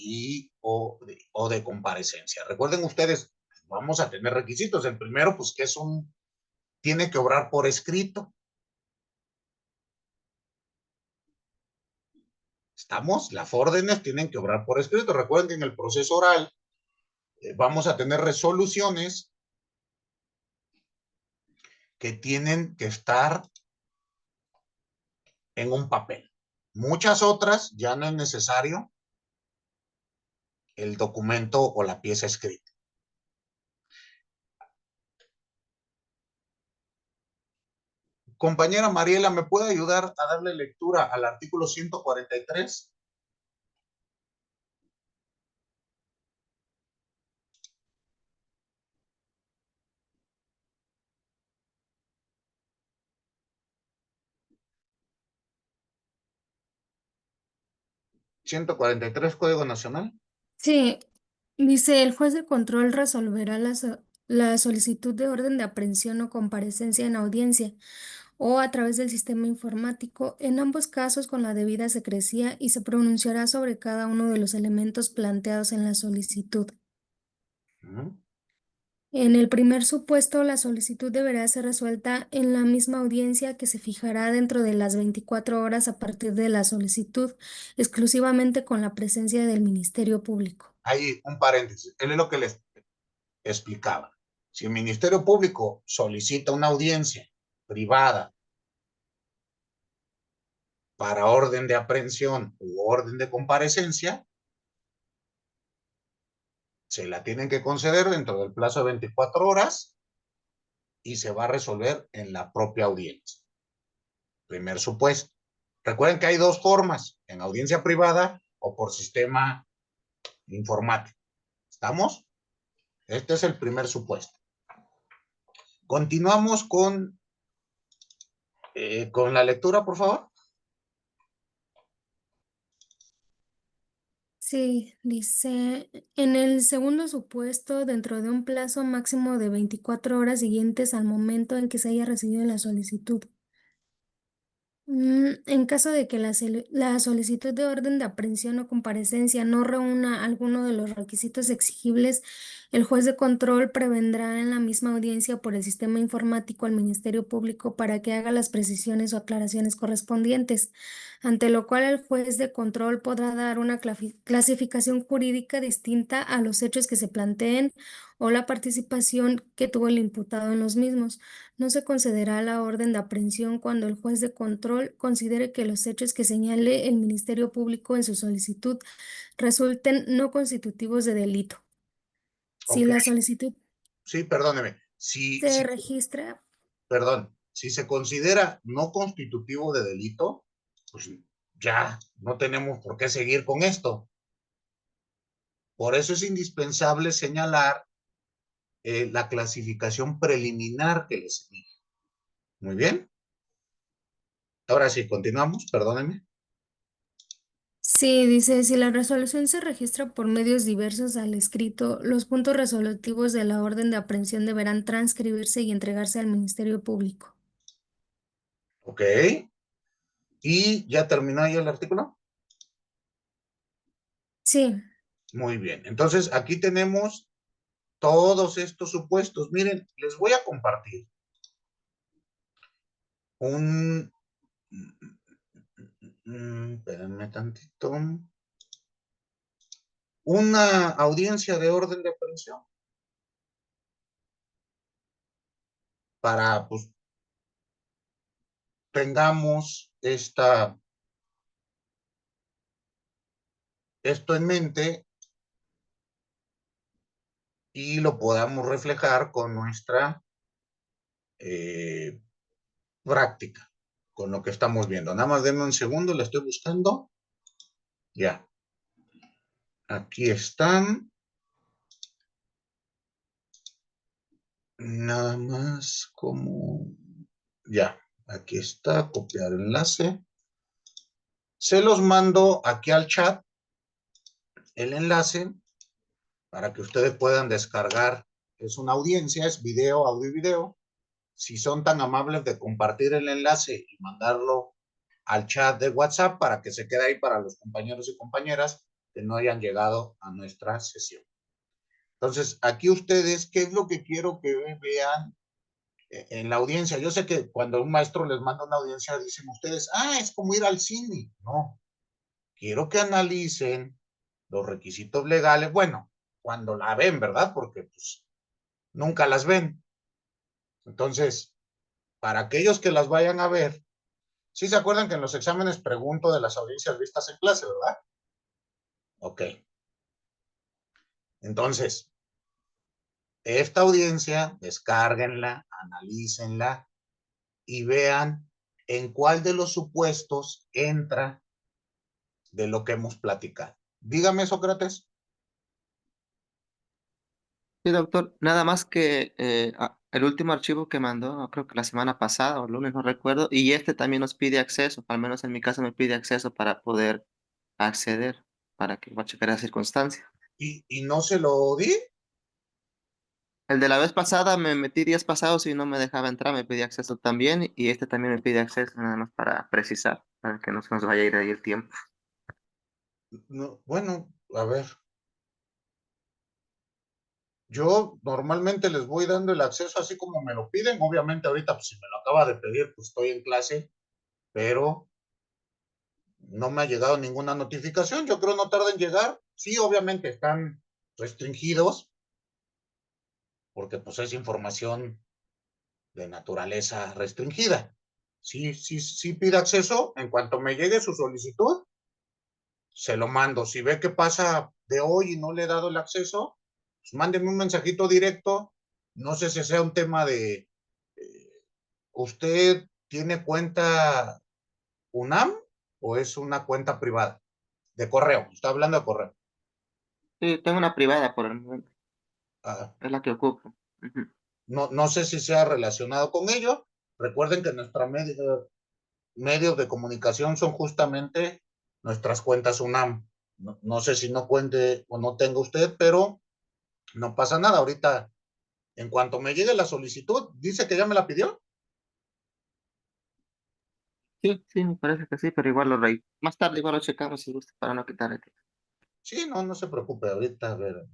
o de comparecencia. Recuerden ustedes, vamos a tener requisitos. El primero, pues que tiene que obrar por escrito. ¿Estamos? Las órdenes tienen que obrar por escrito. Recuerden que en el proceso oral vamos a tener resoluciones que tienen que estar en un papel. Muchas otras ya no es necesario el documento o la pieza escrita. Compañera Mariela, ¿me puede ayudar a darle lectura al artículo 143? ¿143 Código Nacional? Sí, dice, el juez de control resolverá la solicitud de orden de aprehensión o comparecencia en audiencia o a través del sistema informático, en ambos casos con la debida secrecía, y se pronunciará sobre cada uno de los elementos planteados en la solicitud. Ujú. En el primer supuesto, la solicitud deberá ser resuelta en la misma audiencia, que se fijará dentro de las 24 horas a partir de la solicitud, exclusivamente con la presencia del Ministerio Público. Ahí un paréntesis. Él es lo que les explicaba. Si el Ministerio Público solicita una audiencia privada para orden de aprehensión u orden de comparecencia, se la tienen que conceder dentro del plazo de 24 horas y se va a resolver en la propia audiencia. Primer supuesto. Recuerden que hay dos formas, en audiencia privada o por sistema informático. ¿Estamos? Este es el primer supuesto. Continuamos con la lectura, por favor. Sí, dice, en el segundo supuesto, dentro de un plazo máximo de 24 horas siguientes al momento en que se haya recibido la solicitud. En caso de que la solicitud de orden de aprehensión o comparecencia no reúna alguno de los requisitos exigibles, el juez de control prevendrá en la misma audiencia por el sistema informático al Ministerio Público para que haga las precisiones o aclaraciones correspondientes, ante lo cual el juez de control podrá dar una clasificación jurídica distinta a los hechos que se planteen o la participación que tuvo el imputado en los mismos. No se concederá la orden de aprehensión cuando el juez de control considere que los hechos que señale el Ministerio Público en su solicitud resulten no constitutivos de delito. Si Ok. la solicitud Sí, perdóneme. Si, se registra, perdón, si se considera no constitutivo de delito, pues ya no tenemos por qué seguir con esto. Por eso es indispensable señalar la clasificación preliminar que les dije. Muy bien. Ahora sí, continuamos, perdónenme. sí, dice, si la resolución se registra por medios diversos al escrito, los puntos resolutivos de la orden de aprehensión deberán transcribirse y entregarse al Ministerio Público. Ok. ¿Y ya terminó ahí el artículo? Sí. Muy bien. Entonces, aquí tenemos todos estos supuestos. Miren, les voy a compartir un... espérenme tantito. Una audiencia de orden de aprehensión para, pues, tengamos esto en mente y lo podamos reflejar con nuestra práctica, con lo que estamos viendo. Nada más denme un segundo, le estoy buscando. Ya. Aquí están. Nada más como... Ya. Aquí está, copiar enlace. Se los mando aquí al chat el enlace para que ustedes puedan descargar. Es una audiencia, es video, audio y video. Si son tan amables de compartir el enlace y mandarlo al chat de WhatsApp para que se quede ahí para los compañeros y compañeras que no hayan llegado a nuestra sesión. Entonces, aquí ustedes, ¿qué es lo que quiero que vean en la audiencia? Yo sé que cuando un maestro les manda una audiencia, dicen ustedes, es como ir al cine. No, quiero que analicen los requisitos legales. Bueno, cuando la ven, ¿verdad? Porque pues nunca las ven. Entonces, para aquellos que las vayan a ver, sí se acuerdan que en los exámenes pregunto de las audiencias vistas en clase, ¿verdad? Ok. Entonces, esta audiencia, descárguenla, analícenla y vean en cuál de los supuestos entra de lo que hemos platicado. Dígame, Sócrates. Sí, doctor, nada más que el último archivo que mandó, creo que la semana pasada o el lunes, no recuerdo, y este también nos pide acceso, al menos en mi caso me pide acceso para poder acceder, para que voy a checar la circunstancia. ¿Y no se lo di? El de la vez pasada me metí días pasados y no me dejaba entrar, me pedía acceso también y este también me pide acceso, nada más para precisar, para que no se nos vaya a ir ahí el tiempo. No, bueno, a ver. Yo normalmente les voy dando el acceso así como me lo piden. Obviamente ahorita, pues si me lo acaba de pedir, pues estoy en clase, pero no me ha llegado ninguna notificación. Yo creo no tarda en llegar. Sí, obviamente están restringidos, porque pues es información de naturaleza restringida. Sí pide acceso. En cuanto me llegue su solicitud, se lo mando. Si ve que pasa de hoy y no le he dado el acceso, pues mándeme un mensajito directo. No sé si sea un tema de, ¿usted tiene cuenta UNAM o es una cuenta privada? De correo, está hablando de correo. Sí, tengo una privada por el momento, Ah, es la que ocupo. Ujú. no sé si sea relacionado con ello. Recuerden que nuestros medios de comunicación son justamente nuestras cuentas UNAM. No sé si no cuente o no tenga usted, pero no pasa nada. Ahorita, en cuanto me llegue la solicitud, dice que ya me la pidió. Sí, sí, me parece que sí, pero igual lo reí. Más tarde igual lo checamos si gusta para no quitar el tiempo. Sí, no se preocupe. Ahorita, a ver.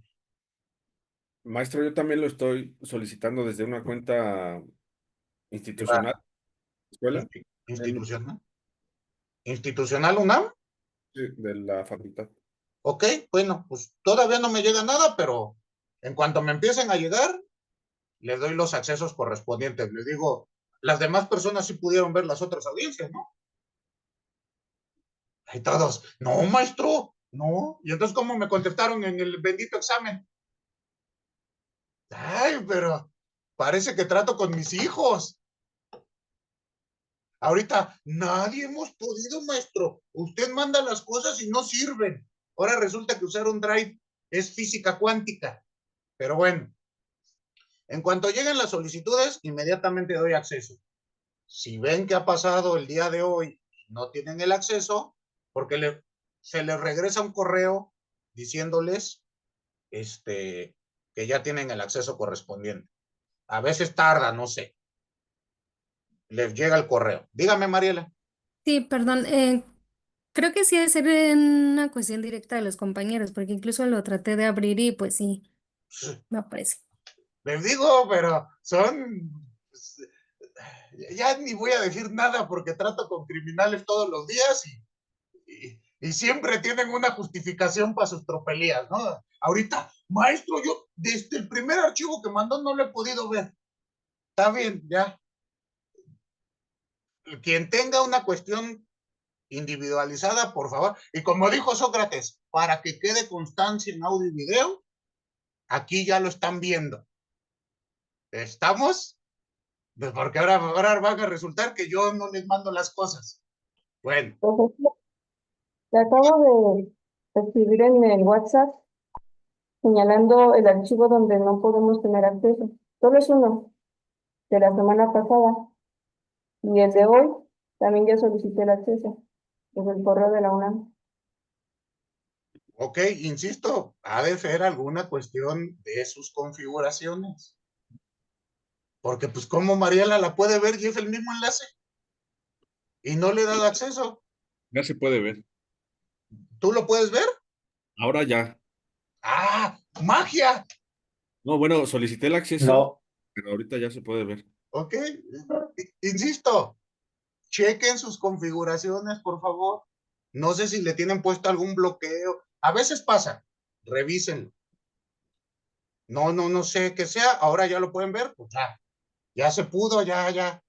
Maestro, yo también lo estoy solicitando desde una cuenta institucional, Privada, escuela, institucional. ¿Institucional UNAM? sí, de la facultad. Ok, bueno, pues todavía no me llega nada, pero en cuanto me empiecen a llegar, le doy los accesos correspondientes. Les digo, las demás personas sí pudieron ver las otras audiencias, ¿no? Y todos, no, maestro, no. Y entonces, ¿cómo me contestaron en el bendito examen? Ay, pero parece que trato con mis hijos. Ahorita, nadie hemos podido, maestro. Usted manda las cosas y no sirven. Ahora resulta que usar un drive es física cuántica. Pero bueno, en cuanto lleguen las solicitudes, inmediatamente doy acceso. Si ven que ha pasado el día de hoy y no tienen el acceso, porque se les regresa un correo diciéndoles que ya tienen el acceso correspondiente. A veces tarda, no sé. Les llega el correo. Dígame, Mariela. Sí, perdón, creo que sí debe ser en una cuestión directa de los compañeros, porque incluso lo traté de abrir y pues sí, me aparece. Les digo, pero son... Ya ni voy a decir nada porque trato con criminales todos los días y siempre tienen una justificación para sus tropelías, ¿no? Ahorita, maestro, yo desde el primer archivo que mandó no lo he podido ver. Está bien, ya. Quien tenga una cuestión individualizada, por favor. Y como dijo Sócrates, para que quede constancia en audio y video, aquí ya lo están viendo. ¿Estamos? Pues porque ahora van a resultar que yo no les mando las cosas. Bueno, Profesor, le acabo de escribir en el WhatsApp señalando el archivo donde no podemos tener acceso. Solo es uno, de la semana pasada. Y el de hoy también ya solicité el acceso desde el correo de la UNAM. ok, insisto, ha de ser alguna cuestión de sus configuraciones. Porque pues como Mariela la puede ver y es el mismo enlace y no le he dado acceso. Ya se puede ver. ¿Tú lo puedes ver? Ahora ya. ¡Ah! ¡Magia! No, bueno, solicité el acceso, No, pero ahorita ya se puede ver. Ok, insisto, chequen sus configuraciones, por favor. No sé si le tienen puesto algún bloqueo. A veces pasa, revísenlo. No sé qué sea. Ahora ya lo pueden ver, pues ya se pudo, ya.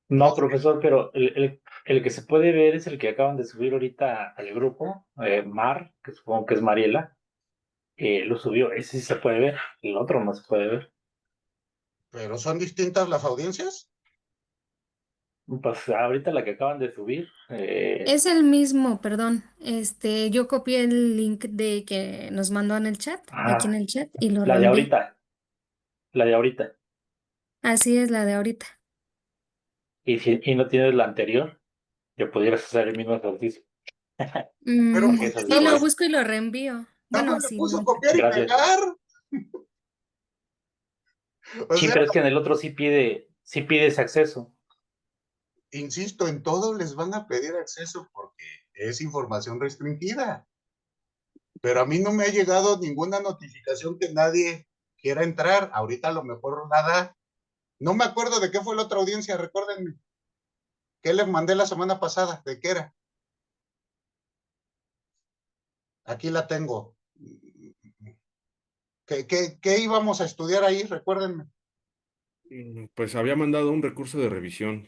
no, No, profesor, pero el que se puede ver es el que acaban de subir ahorita al grupo, Mar, que supongo que es Mariela, lo subió, ese sí se puede ver, el otro no se puede ver. pero son distintas las audiencias. Pues ahorita la que acaban de subir, Es el mismo, perdón. Yo copié el link de que nos mandó en el chat, aquí en ajá, el chat, y lo la de reenvié. ahorita, la de ahorita. Así es la de ahorita. Y no tienes la anterior, que pudieras hacer el mismo ejercicio. Pero Mm, ¿por Eso qué es sí, lo después. busco y lo reenvío. nada Bueno, más le sí, puso no. copiar y Gracias. pegar? O Sí, sea, pero es que en el otro sí pide ese acceso. insisto, en todo les van a pedir acceso porque es información restringida. Pero a mí no me ha llegado ninguna notificación que nadie quiera entrar. Ahorita a lo mejor nada. No me acuerdo de qué fue la otra audiencia, recuérdenme. ¿Qué les mandé la semana pasada? ¿De qué era? Aquí la tengo. ¿Qué íbamos a estudiar ahí? Recuérdenme. Pues había mandado un recurso de revisión.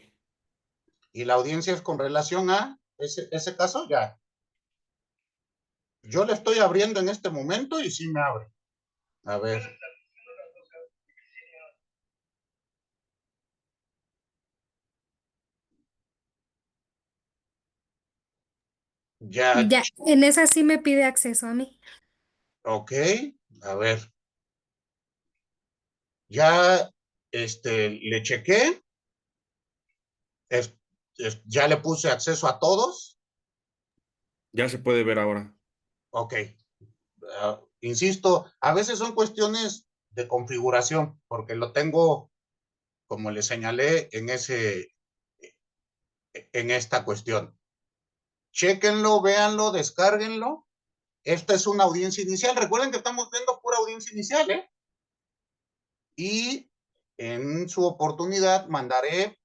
Y la audiencia es con relación a ese caso, ya. Yo le estoy abriendo en este momento y sí me abre. A ver. Ya, Ya, en esa sí me pide acceso a mí. ok. A ver. Ya, le chequé. Ya le puse acceso a todos. Ya se puede ver ahora. Ok. Insisto, a veces son cuestiones de configuración, porque lo tengo, como le señalé, en esta cuestión. Chéquenlo, véanlo, descárguenlo. Esta es una audiencia inicial. Recuerden que estamos viendo pura audiencia inicial, ¿eh? Y en su oportunidad mandaré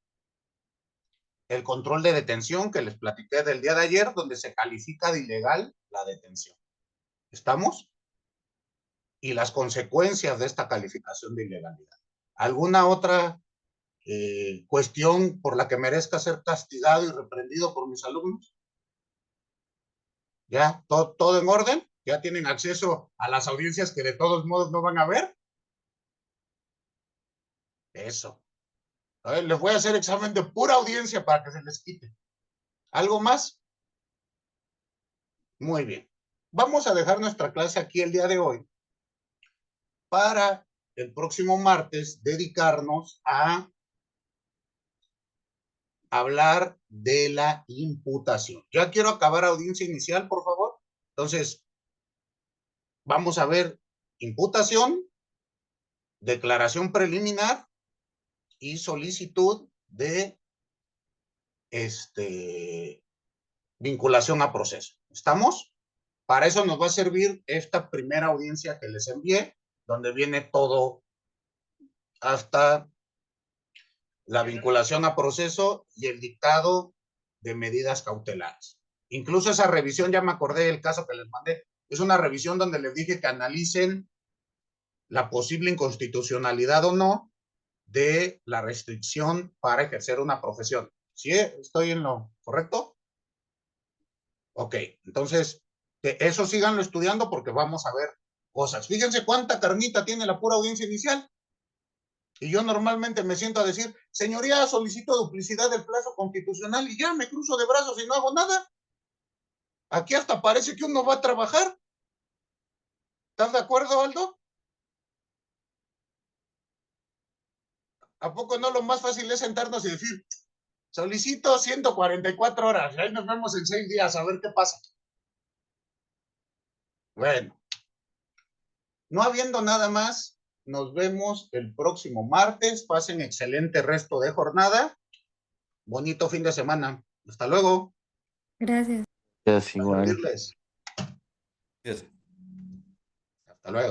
el control de detención que les platiqué del día de ayer, donde se califica de ilegal la detención. ¿Estamos? Y las consecuencias de esta calificación de ilegalidad. ¿Alguna otra cuestión por la que merezca ser castigado y reprendido por mis alumnos? ¿Ya? ¿Todo en orden? ¿Ya tienen acceso a las audiencias que de todos modos no van a ver? Eso. A ver, les voy a hacer examen de pura audiencia para que se les quite. ¿Algo más? Muy bien. Vamos a dejar nuestra clase aquí el día de hoy para el próximo martes dedicarnos a hablar de la imputación. Ya quiero acabar audiencia inicial, por favor. Entonces, vamos a ver imputación, declaración preliminar y solicitud de vinculación a proceso. ¿Estamos? Para eso nos va a servir esta primera audiencia que les envié, donde viene todo hasta la vinculación a proceso y el dictado de medidas cautelares. Incluso esa revisión, ya me acordé del caso que les mandé, es una revisión donde les dije que analicen la posible inconstitucionalidad o no de la restricción para ejercer una profesión. ¿Sí? ¿Estoy en lo correcto? Ok, entonces, eso síganlo estudiando porque vamos a ver cosas. Fíjense cuánta carnita tiene la pura audiencia inicial. Y yo normalmente me siento a decir, señoría, solicito duplicidad del plazo constitucional y ya me cruzo de brazos y no hago nada. Aquí hasta parece que uno va a trabajar. ¿Estás de acuerdo, Aldo? ¿A poco no lo más fácil es sentarnos y decir, solicito 144 horas, y ahí nos vemos en 6 días a ver qué pasa? Bueno, no habiendo nada más, nos vemos el próximo martes. Pasen excelente resto de jornada. Bonito fin de semana. Hasta luego. Gracias. Es igual. Servirles. Yes. Hasta luego.